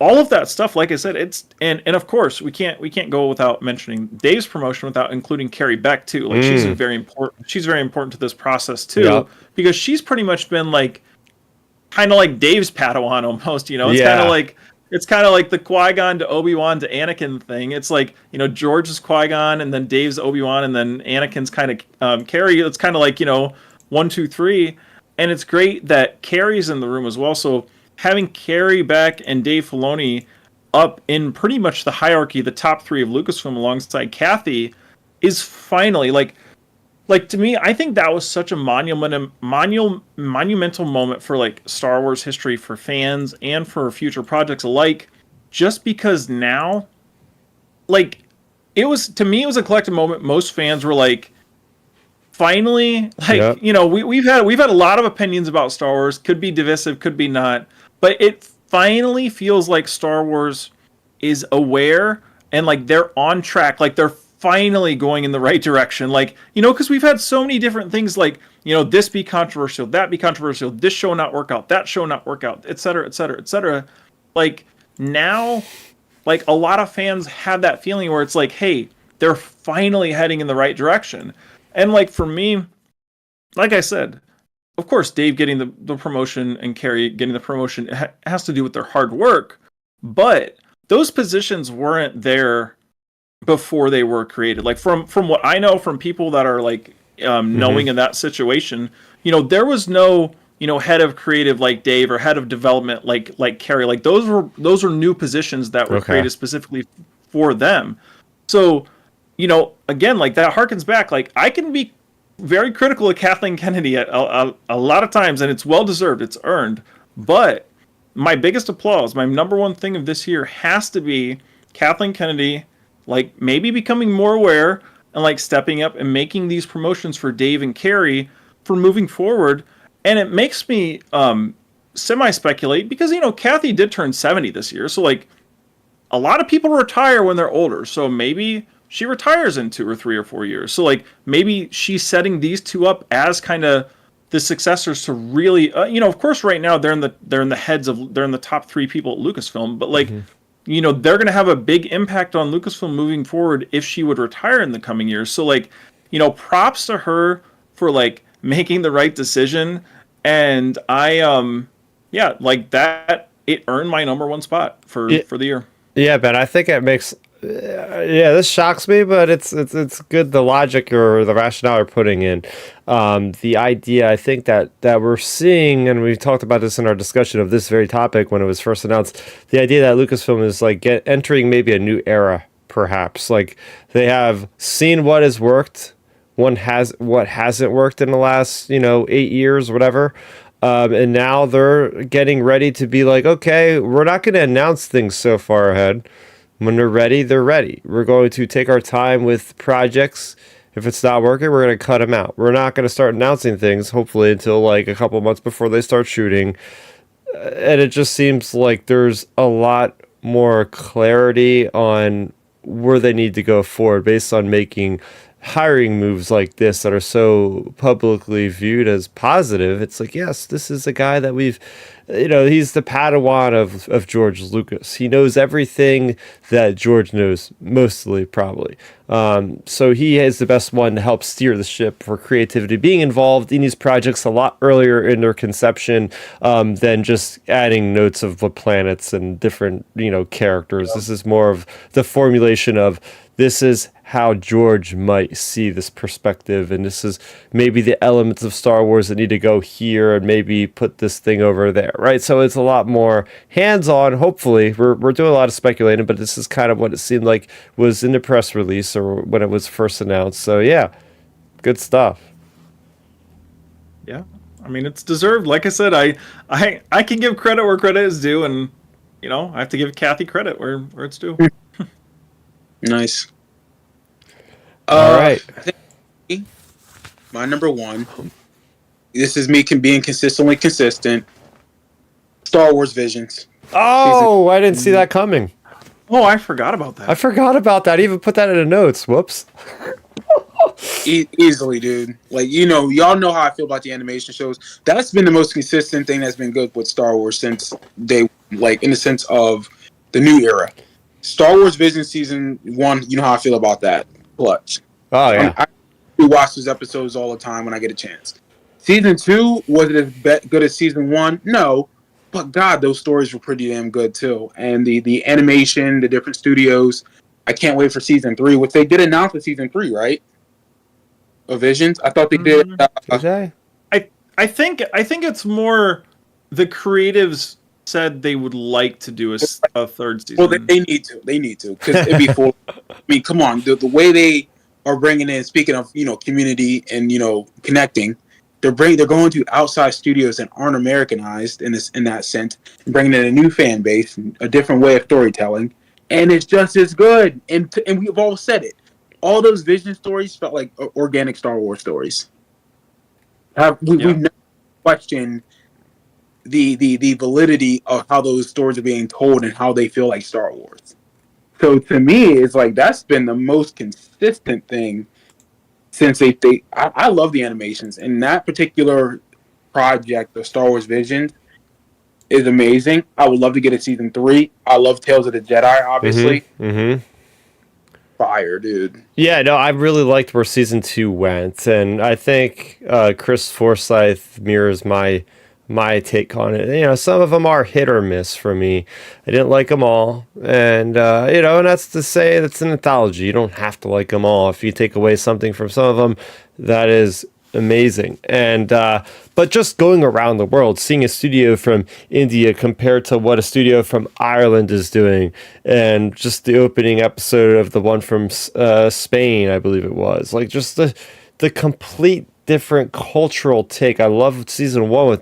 all of that stuff, like I said, it's and of course we can't go without mentioning Dave's promotion without including Carrie Beck too. Like she's very important. She's very important to this process too, because she's pretty much been like kind of like Dave's Padawan almost. It's kind of like the Qui-Gon to Obi-Wan to Anakin thing. It's like, George is Qui-Gon and then Dave's Obi-Wan and then Anakin's kind of Carrie. It's kind of like 1, 2, 3, and it's great that Carrie's in the room as well. So having Carrie Beck and Dave Filoni up in pretty much the hierarchy, the top 3 of Lucasfilm alongside Kathy, is finally like to me, I think that was such a monumental moment for like Star Wars history, for fans and for future projects alike, just because now, like, it was a collective moment. Most fans were like, finally, like, we've had a lot of opinions about Star Wars, could be divisive, could be not, but it finally feels like Star Wars is aware and like they're on track, like they're finally going in the right direction. Like, because we've had so many different things, like, this be controversial, that be controversial, this show not work out, that show not work out, etc., etc., etc. Like, now like a lot of fans have that feeling where it's like, hey, they're finally heading in the right direction. And like for me, like I said, of course, Dave getting the promotion and Carrie getting the promotion has to do with their hard work, but those positions weren't there before they were created. Like from what I know from people that are like knowing in that situation, there was no head of creative like Dave or head of development like Carrie. Like those were new positions that were created specifically for them. So again, like that harkens back. Like I can be very critical of Kathleen Kennedy at a lot of times, and it's well deserved, it's earned. But my biggest applause, my number one thing of this year has to be Kathleen Kennedy, like maybe becoming more aware and like stepping up and making these promotions for Dave and Carrie for moving forward. And it makes me semi-speculate because Kathy did turn 70 this year, so like a lot of people retire when they're older, so maybe she retires in 2 or 3 or 4 years. So like maybe she's setting these two up as kind of the successors to really, of course, right now they're in the top 3 people at Lucasfilm, but like, they're going to have a big impact on Lucasfilm moving forward if she would retire in the coming years. So like, props to her for like making the right decision. And like that, it earned my number 1 spot for the year. Yeah, Ben, I think it makes. This shocks me, but it's good, the logic or the rationale we're putting in. The idea, I think that we're seeing, and we talked about this in our discussion of this very topic when it was first announced, the idea that Lucasfilm is like entering maybe a new era, perhaps. Like they have seen what has worked, what hasn't worked in the last 8 years, whatever. And now they're getting ready to be like, okay, we're not going to announce things so far ahead. When they're ready, they're ready. We're going to take our time with projects. If it's not working, we're going to cut them out. We're not going to start announcing things, hopefully, until like a couple months before they start shooting. And it just seems like there's a lot more clarity on where they need to go forward based on making hiring moves like this that are so publicly viewed as positive. It's like, yes, this is a guy that we've, he's the Padawan of George Lucas. He knows everything that George knows, mostly probably. So he is the best one to help steer the ship for creativity, being involved in these projects a lot earlier in their conception than just adding notes of the planets and different, characters. This is more of the formulation of this is how George might see this perspective, and this is maybe the elements of Star Wars that need to go here and maybe put this thing over there, right? So it's a lot more hands-on, hopefully. We're doing a lot of speculating, but this is kind of what it seemed like was in the press release or when it was first announced. So yeah, good stuff. Yeah, I mean, it's deserved. Like I said, I can give credit where credit is due, and I have to give Kathy credit where it's due. Nice. All right. I think my number 1. This is me being consistently consistent. Star Wars Visions. Oh, I didn't see that coming. Oh, I forgot about that. I even put that in the notes. Whoops. Easily, dude. Like, y'all know how I feel about the animation shows. That's been the most consistent thing that's been good with Star Wars since they, like, in the sense of the new era. Star Wars Vision Season 1, you know how I feel about that. Clutch. Oh, yeah. I watch those episodes all the time when I get a chance. Season 2, was it as good as Season 1? No. But, God, those stories were pretty damn good, too. And the animation, the different studios, I can't wait for Season 3, which they did announce with Season 3, right? Of Visions? I thought they did. I think it's more the creatives said they would like to do a 3rd season. Well, they need to. Because it'd be full. I mean, come on. The way they are bringing in, speaking of, community and, connecting, they're going to outside studios that aren't Americanized in that sense, and bringing in a new fan base, a different way of storytelling, and it's just as good. And we've all said it. All those Vision stories felt like organic Star Wars stories. We've never questioned the validity of how those stories are being told and how they feel like Star Wars. So to me, it's like that's been the most consistent thing since I love the animations, and that particular project, the Star Wars Vision, is amazing. I would love to get a season 3. I love Tales of the Jedi, obviously. Fire, dude. Yeah, no, I really liked where season 2 went, and I think Chris Forsyth mirrors my take on it. You know, some of them are hit or miss for me. I didn't like them all, and you know, and that's to say that's an anthology. You don't have to like them all. If you take away something from some of them, that is amazing. And but just going around the world, seeing a studio from India compared to what a studio from Ireland is doing, and just the opening episode of the one from Spain, I believe it was, like just the complete different cultural take. I love season 1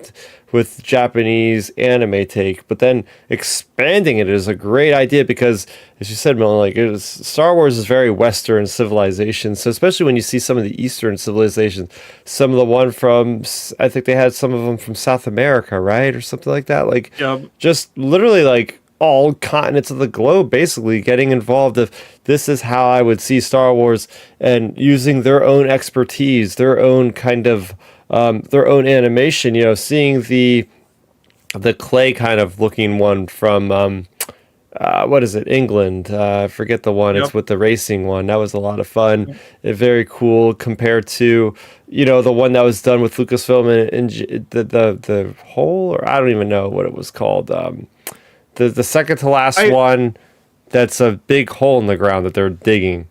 with Japanese anime take, but then expanding it is a great idea because, as you said, Milton, like Star Wars is very Western civilization. So especially when you see some of the Eastern civilizations, some of the one from, I think they had some of them from South America, right, or something like that. Like, just literally like all continents of the globe basically getting involved. If this is how I would see Star Wars, and using their own expertise, their own kind of their own animation, you know, seeing the clay kind of looking one from what is it, England? I forget the one. It's with the racing one. That was a lot of fun. Very cool compared to, you know, the one that was done with Lucasfilm and the hole, or I don't even know what it was called. The second to last one, that's a big hole in the ground that they're digging.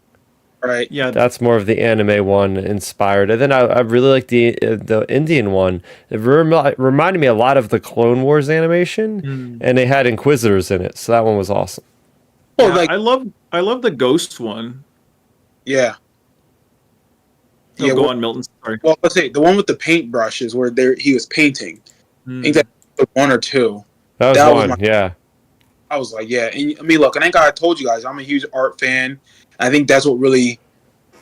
Right. Yeah. That's more of the anime one inspired. And then I really like the Indian one. It reminded me a lot of the Clone Wars animation, and they had Inquisitors in it, so that one was awesome. Well, I love the Ghost one. Yeah. Go on, Milton. Sorry. Well, let's say the one with the paintbrushes where he was painting. I think that was 1 or 2. That was one. Yeah. I was like, yeah. And I mean, look, I think I told you guys, I'm a huge art fan. I think that's what really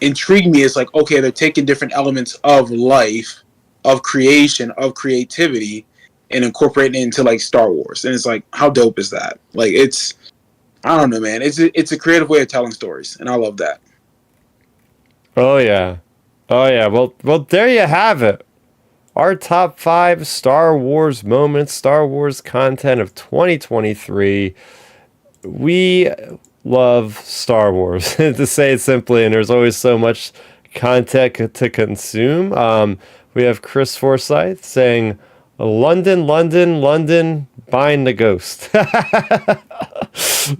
intrigued me. Is like, okay, they're taking different elements of life, of creation, of creativity, and incorporating it into like Star Wars. And it's like, how dope is that? Like, I don't know, man. It's a creative way of telling stories, and I love that. Oh yeah. Well, there you have it. Our top 5 Star Wars moments, Star Wars content of 2023. We love Star Wars, to say it simply, and there's always so much content to consume. We have Chris Forsyth saying, London, London, London, bind the ghost. That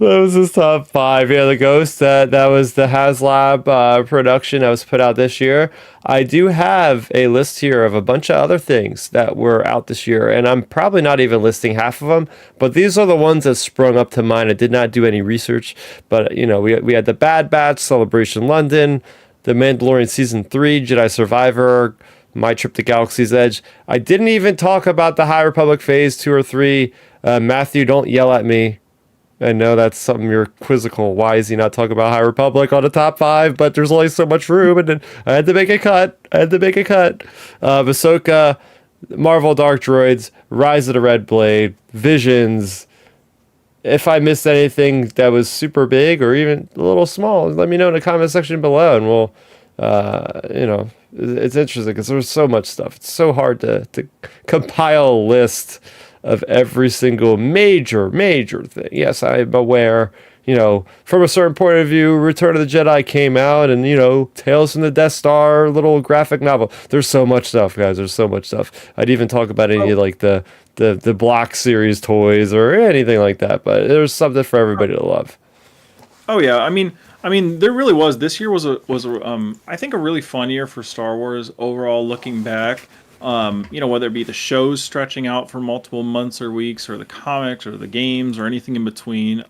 was his top 5. Yeah, the Ghost, that was the HasLab production that was put out this year. I do have a list here of a bunch of other things that were out this year, and I'm probably not even listing half of them, but these are the ones that sprung up to mind. I did not do any research, but you know, we had the Bad Batch, Celebration London, The Mandalorian Season 3, Jedi Survivor, My Trip to Galaxy's Edge. I didn't even talk about the High Republic Phase 2 or 3. Matthew, don't yell at me. I know that's something you're quizzical. Why is he not talking about High Republic on the top 5? But there's only so much room, and I had to make a cut. Ahsoka, Marvel Dark Droids, Rise of the Red Blade, Visions. If I missed anything that was super big or even a little small, let me know in the comment section below, and we'll, you know, it's interesting because there's so much stuff. It's so hard to compile a list of every single major thing. Yes, I'm aware, you know, from a certain point of view, Return of the Jedi came out, and, you know, Tales from the Death Star, little graphic novel. There's so much stuff, guys. There's so much stuff. I'd even talk about any like the Block series toys or anything like that, but there's something for everybody to love. Oh yeah, I mean, there really was. This year was I think a really fun year for Star Wars overall. Looking back, you know, whether it be the shows stretching out for multiple months or weeks, or the comics, or the games, or anything in between.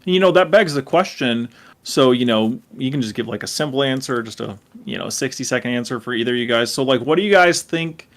You know, that begs the question. So, you know, you can just give like a simple answer, just a 60-second answer for either of you guys. So, like, what do you guys think?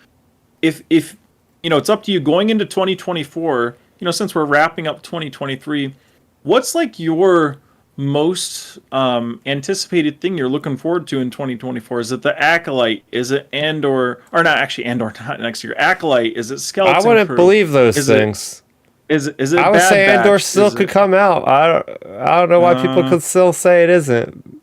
If you know, it's up to you going into 2024. You know, since we're wrapping up 2023, what's like your most anticipated thing you're looking forward to in 2024? Is it the Acolyte? Is it Andor? Or not actually Andor, not next year. Acolyte? Is it Skeleton I wouldn't Crew? believe those things. Is it I would Bad say Batch? Andor still could come out. I don't know why people could still say it isn't.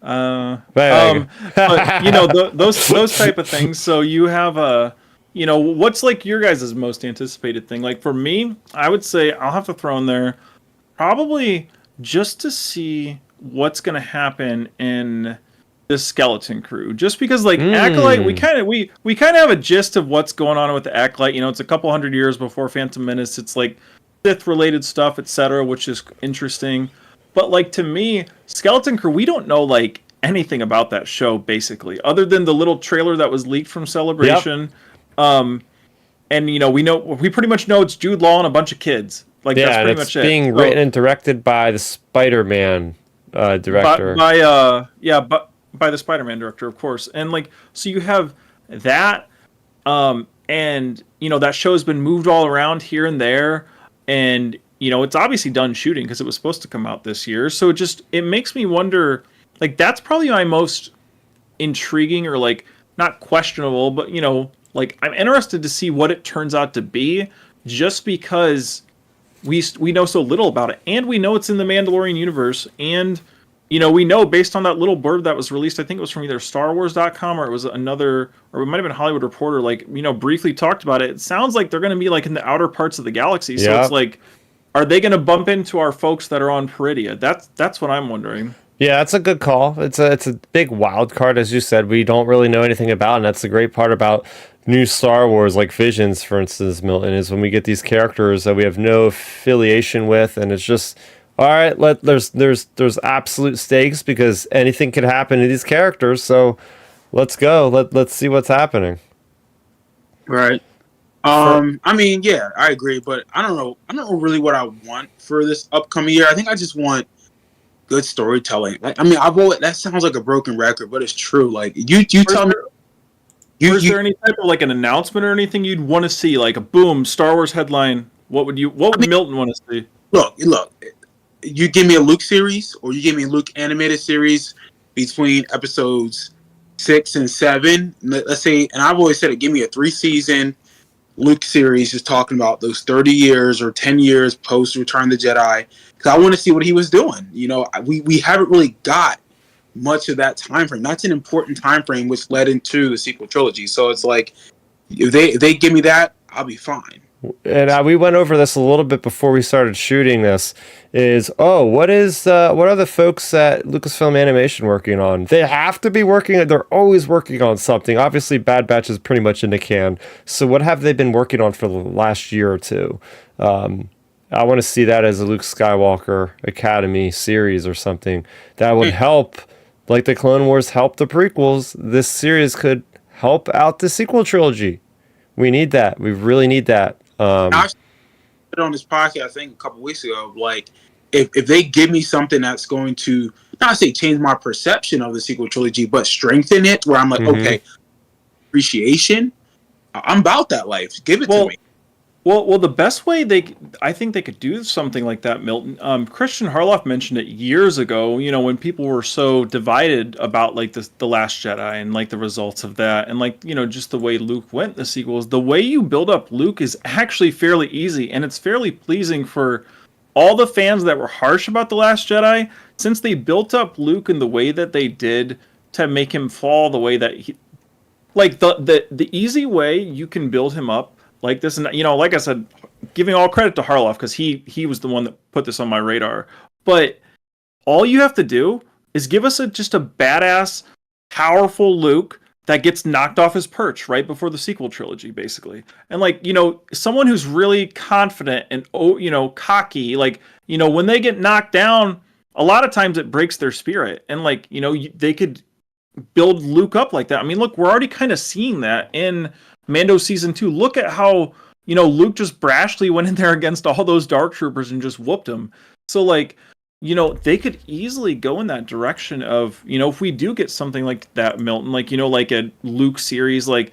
But you know, those type of things. So you have what's like your guys' most anticipated thing? Like for me, I would say I'll have to throw in there probably just to see what's going to happen in the Skeleton Crew. Just because like Acolyte, we kind of have a gist of what's going on with the Acolyte. It's a couple hundred years before Phantom Menace. It's like Sith related stuff, etc., which is interesting. But like to me, Skeleton Crew, we don't know like anything about that show basically, other than the little trailer that was leaked from Celebration. Yep. And we pretty much know it's Jude Law and a bunch of kids. Like that's pretty much it. It's being written and directed by the Spider-Man director. By the Spider-Man director, of course. And like so you have that and that show's been moved all around here and there, and it's obviously done shooting because it was supposed to come out this year. So it makes me wonder, like that's probably my most intriguing, or like not questionable, but like I'm interested to see what it turns out to be, just because we know so little about it, and we know it's in the Mandalorian universe, and we know based on that little blurb that was released, I think it was from either StarWars.com or it was another, or it might have been Hollywood Reporter, like briefly talked about it. It sounds like they're going to be like in the outer parts of the galaxy, so it's like, are they going to bump into our folks that are on Peridia? That's what I'm wondering. Yeah, that's a good call. It's a big wild card, as you said. We don't really know anything about, and that's the great part about new Star Wars, like Visions, for instance, Milton, is when we get these characters that we have no affiliation with, and it's just, all right, there's absolute stakes because anything can happen to these characters, so let's go. Let's see what's happening. Right. I mean, yeah, I agree, but I don't know really what I want for this upcoming year. I think I just want good storytelling. Like, I mean, that sounds like a broken record, but it's true. Like you tell me. Is there any type of like an announcement or anything you'd want to see? Like a boom, Star Wars headline. What would Milton want to see? Look. You give me a Luke series, or you give me a Luke animated series between episodes 6 and 7. Let's say, and I've always said it. Give me a 3-season Luke series, just talking about those 30 years or 10 years post Return of the Jedi. Because I want to see what he was doing. We haven't really got much of that time frame. That's an important time frame, which led into the sequel trilogy. So it's like, if they give me that, I'll be fine. And we went over this a little bit before we started shooting this. What are the folks at Lucasfilm Animation working on? They have to be working. They're always working on something. Obviously, Bad Batch is pretty much in the can. So what have they been working on for the last year or two? I want to see that as a Luke Skywalker Academy series or something that would help, like the Clone Wars helped the prequels. This series could help out the sequel trilogy. We need that. We really need that. I said on this podcast, I think a couple weeks ago, like if they give me something that's going to not say change my perception of the sequel trilogy, but strengthen it, where I'm like, okay, appreciation, I'm about that life. Give it to me. Well, the best way I think they could do something like that, Milton. Christian Harloff mentioned it years ago. When people were so divided about like the Last Jedi and like the results of that, and like just the way Luke went in the sequels. The way you build up Luke is actually fairly easy, and it's fairly pleasing for all the fans that were harsh about the Last Jedi, since they built up Luke in the way that they did to make him fall the way that he, like the easy way you can build him up. Like this, and like I said, giving all credit to Harloff because he was the one that put this on my radar. But all you have to do is give us just a badass, powerful Luke that gets knocked off his perch right before the sequel trilogy, basically. And like someone who's really confident and cocky. Like when they get knocked down, a lot of times it breaks their spirit. And like they could build Luke up like that. I mean, look, we're already kind of seeing that in Mando season 2. Look at how Luke just brashly went in there against all those dark troopers and just whooped them. So like they could easily go in that direction of if we do get something like that, Milton, like like a Luke series, like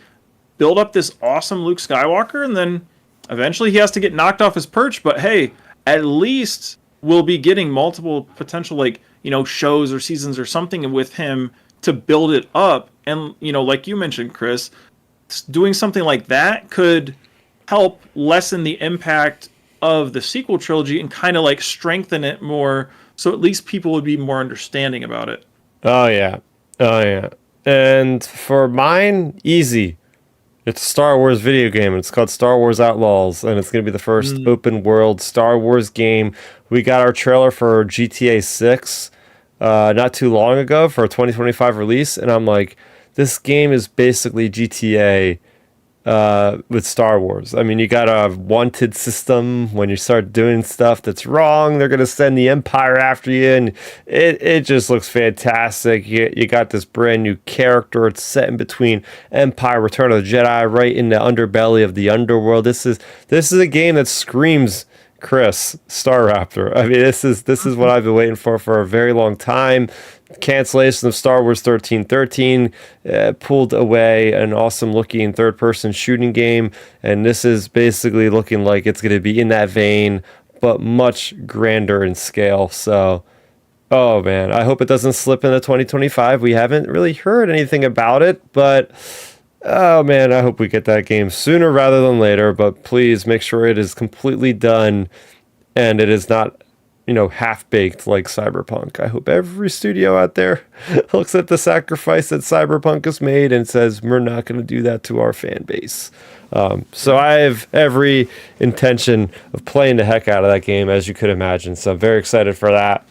build up this awesome Luke Skywalker, and then eventually he has to get knocked off his perch, but hey, at least we'll be getting multiple potential like shows or seasons or something with him to build it up. And like you mentioned, Chris, doing something like that could help lessen the impact of the sequel trilogy and kind of like strengthen it more, so at least people would be more understanding about it. Oh yeah. And for mine, easy. It's a Star Wars video game. It's called Star Wars Outlaws, and it's going to be the first open world Star Wars game. We got our trailer for GTA 6 not too long ago for a 2025 release, and I'm like, this game is basically GTA with Star Wars. I mean, you got a wanted system. When you start doing stuff that's wrong, they're going to send the Empire after you, and it just looks fantastic. You got this brand new character. It's set in between Empire, Return of the Jedi, right in the underbelly of the underworld. This is a game that screams Chris Starrapter. I mean, this is what I've been waiting for a very long time. Cancellation of Star Wars 1313 pulled away an awesome looking third person shooting game, and this is basically looking like it's going to be in that vein but much grander in scale. So oh man, I hope it doesn't slip into 2025. We haven't really heard anything about it, but oh man, I hope we get that game sooner rather than later. But please make sure it is completely done and it is not, half-baked like Cyberpunk. I hope every studio out there looks at the sacrifice that Cyberpunk has made and says, we're not going to do that to our fan base. So I have every intention of playing the heck out of that game, as you could imagine. So I'm very excited for that.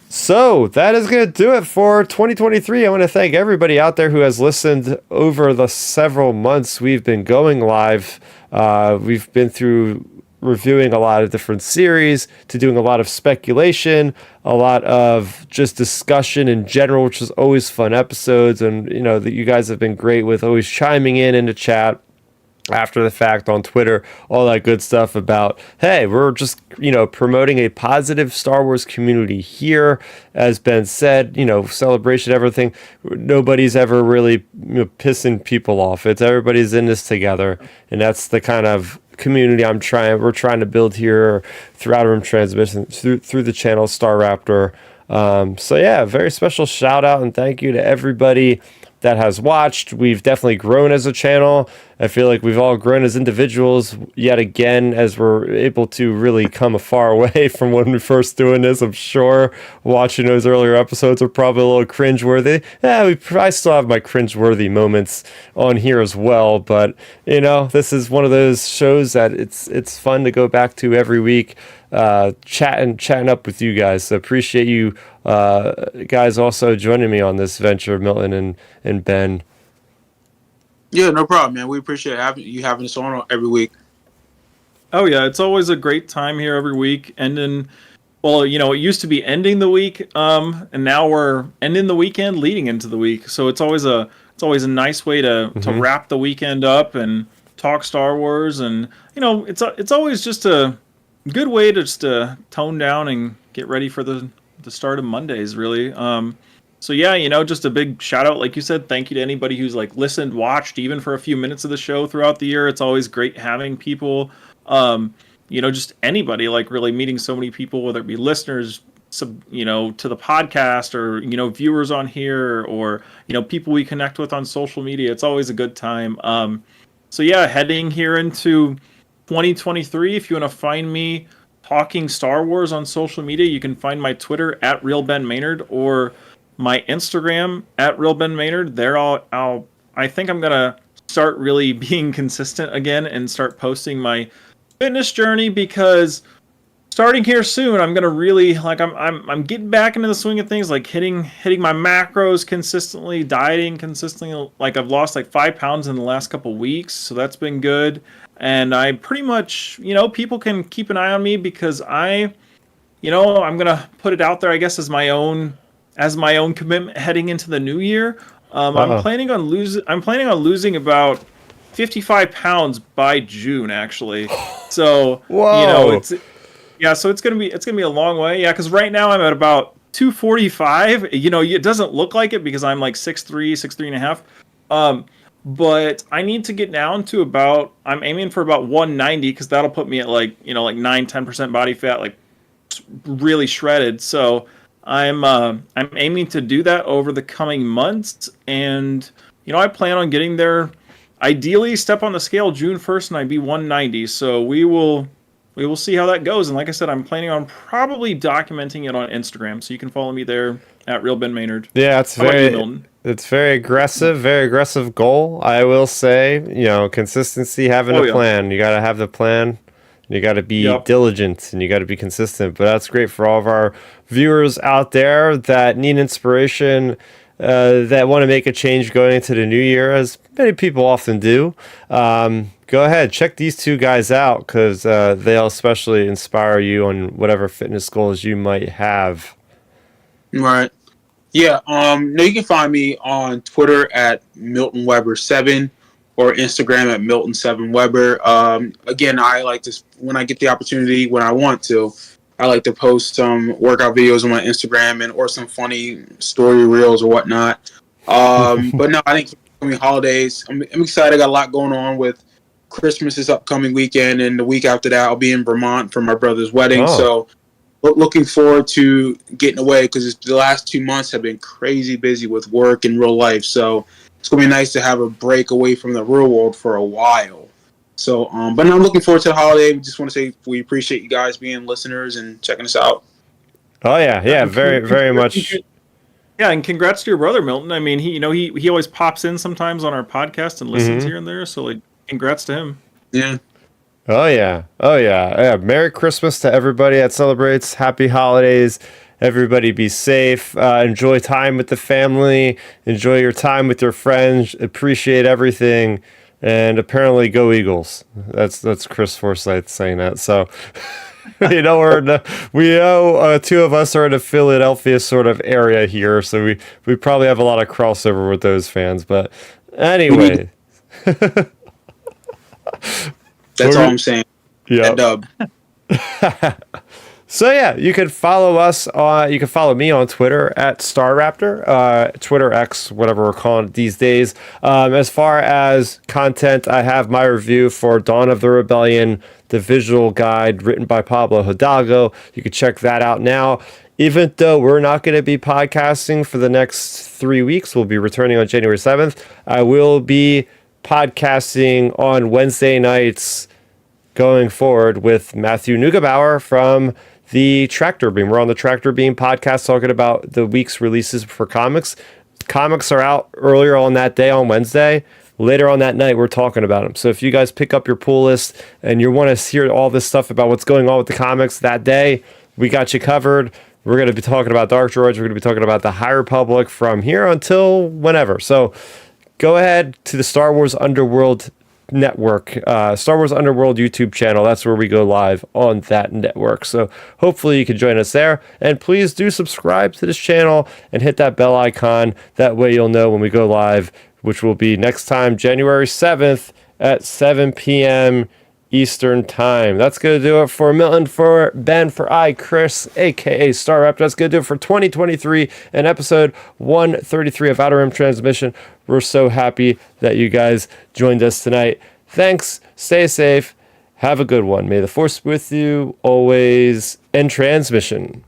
So that is going to do it for 2023. I want to thank everybody out there who has listened over the several months we've been going live. We've been through reviewing a lot of different series, to doing a lot of speculation, a lot of just discussion in general, which is always fun episodes. And, that you guys have been great with always chiming in the chat after the fact on Twitter, all that good stuff about, hey, we're just, promoting a positive Star Wars community here. As Ben said, celebration, everything. Nobody's ever really pissing people off. It's everybody's in this together. And that's the kind of community we're trying to build here through outerrimtransmission, through the channel Starrapter. So yeah, very special shout out and thank you to everybody that has watched. We've definitely grown as a channel. I feel like we've all grown as individuals yet again as we're able to really come a far way from when we first doing this. I'm sure watching those earlier episodes are probably a little cringeworthy. I still have my cringeworthy moments on here as well, but this is one of those shows that it's fun to go back to every week, chatting up with you guys. So appreciate you guys also joining me on this venture, Milton and Ben. Yeah, no problem, man. We appreciate having us on every week. Oh yeah, it's always a great time here every week. Ending, well, it used to be ending the week, and now we're ending the weekend, leading into the week. So it's always a nice way to wrap the weekend up and talk Star Wars, and it's always just a good way to just tone down and get ready for the start of Mondays, really. So yeah, just a big shout out, like you said, thank you to anybody who's listened, watched, even for a few minutes of the show throughout the year. It's always great having people, just anybody, really meeting so many people, whether it be listeners, to the podcast, or, viewers on here, or, people we connect with on social media. It's always a good time. So yeah, heading here into 2023, if you want to find me talking Star Wars on social media, you can find my Twitter at RealBenMaynard or my Instagram at RealBenMaynard. There I think I'm gonna start really being consistent again and start posting my fitness journey, because starting here soon, I'm gonna really I'm getting back into the swing of things, hitting my macros consistently, dieting consistently. I've lost 5 pounds in the last couple weeks, so that's been good. And I pretty much, people can keep an eye on me, because I'm gonna put it out there, I guess, as my own commitment heading into the new year. I'm planning on losing about 55 pounds by June, actually. So whoa. So it's gonna be a long way. Yeah, because right now I'm at about 245. It doesn't look like it because I'm 6'3" and a half. But I need to get down to I'm aiming for about 190, because that'll put me at 9-10% body fat, really shredded. So I'm aiming to do that over the coming months, and I plan on getting there. Ideally, step on the scale June 1st, and I'd be 190. So we will see how that goes. And like I said, I'm planning on probably documenting it on Instagram, so you can follow me there at RealBenMaynard. Yeah, it's It's very aggressive goal. I will say, consistency, having a yeah. plan. You got to have the plan. You got to be Yep. diligent and you got to be consistent. But that's great for all of our viewers out there that need inspiration, that want to make a change going into the new year, as many people often do. Go ahead, check these two guys out because they'll especially inspire you on whatever fitness goals you might have. Right. Yeah. No, you can find me on Twitter at Milton Weber 7 or Instagram at Milton 7 Weber. Again, I like to, when I get the opportunity, when I want to, I like to post some workout videos on my Instagram or some funny story reels or whatnot. But no, I think coming holidays, I'm excited. I got a lot going on with Christmas this upcoming weekend, and the week after that, I'll be in Vermont for my brother's wedding. Oh. So looking forward to getting away because the last 2 months have been crazy busy with work and real life. So it's going to be nice to have a break away from the real world for a while. So, but I'm looking forward to the holiday. We just want to say we appreciate you guys being listeners and checking us out. Oh yeah, very, very much. Yeah, and congrats to your brother, Milton. I mean, he always pops in sometimes on our podcast and listens here and there. So, like, congrats to him. Yeah. Oh yeah. Merry Christmas to everybody that celebrates. Happy holidays. Everybody be safe. Enjoy time with the family. Enjoy your time with your friends. Appreciate everything. And apparently, go Eagles. That's Chris Forsyth saying that. So, two of us are in a Philadelphia sort of area here, so we probably have a lot of crossover with those fans. But anyway, that's all I'm saying. Yeah. Dub. So yeah, you can follow us you can follow me on Twitter at Starrapter, Twitter X, whatever we're calling it these days. As far as content, I have my review for Dawn of the Rebellion, the visual guide written by Pablo Hidalgo. You can check that out now. Even though we're not going to be podcasting for the next 3 weeks, we'll be returning on January 7th. I will be podcasting on Wednesday nights going forward with Matthew Neugebauer from the Tractor Beam. We're on the Tractor Beam podcast talking about the week's releases for comics. Comics are out earlier on that day on Wednesday. Later on that night, we're talking about them. So if you guys pick up your pull list and you want to hear all this stuff about what's going on with the comics that day, we got you covered. We're going to be talking about Dark Droids. We're going to be talking about the High Republic from here until whenever. So go ahead to the Star Wars Underworld network, Star Wars Underworld YouTube channel. That's where we go live on that network. So hopefully you can join us there. And please do subscribe to this channel and hit that bell icon. That way you'll know when we go live, which will be next time, January 7th at 7 p.m. Eastern Time. That's going to do it for Milton, for Ben, for Chris, a.k.a. Starrapter. That's going to do it for 2023 and episode 133 of Outer Rim Transmission. We're so happy that you guys joined us tonight. Thanks. Stay safe. Have a good one. May the Force be with you always. End transmission.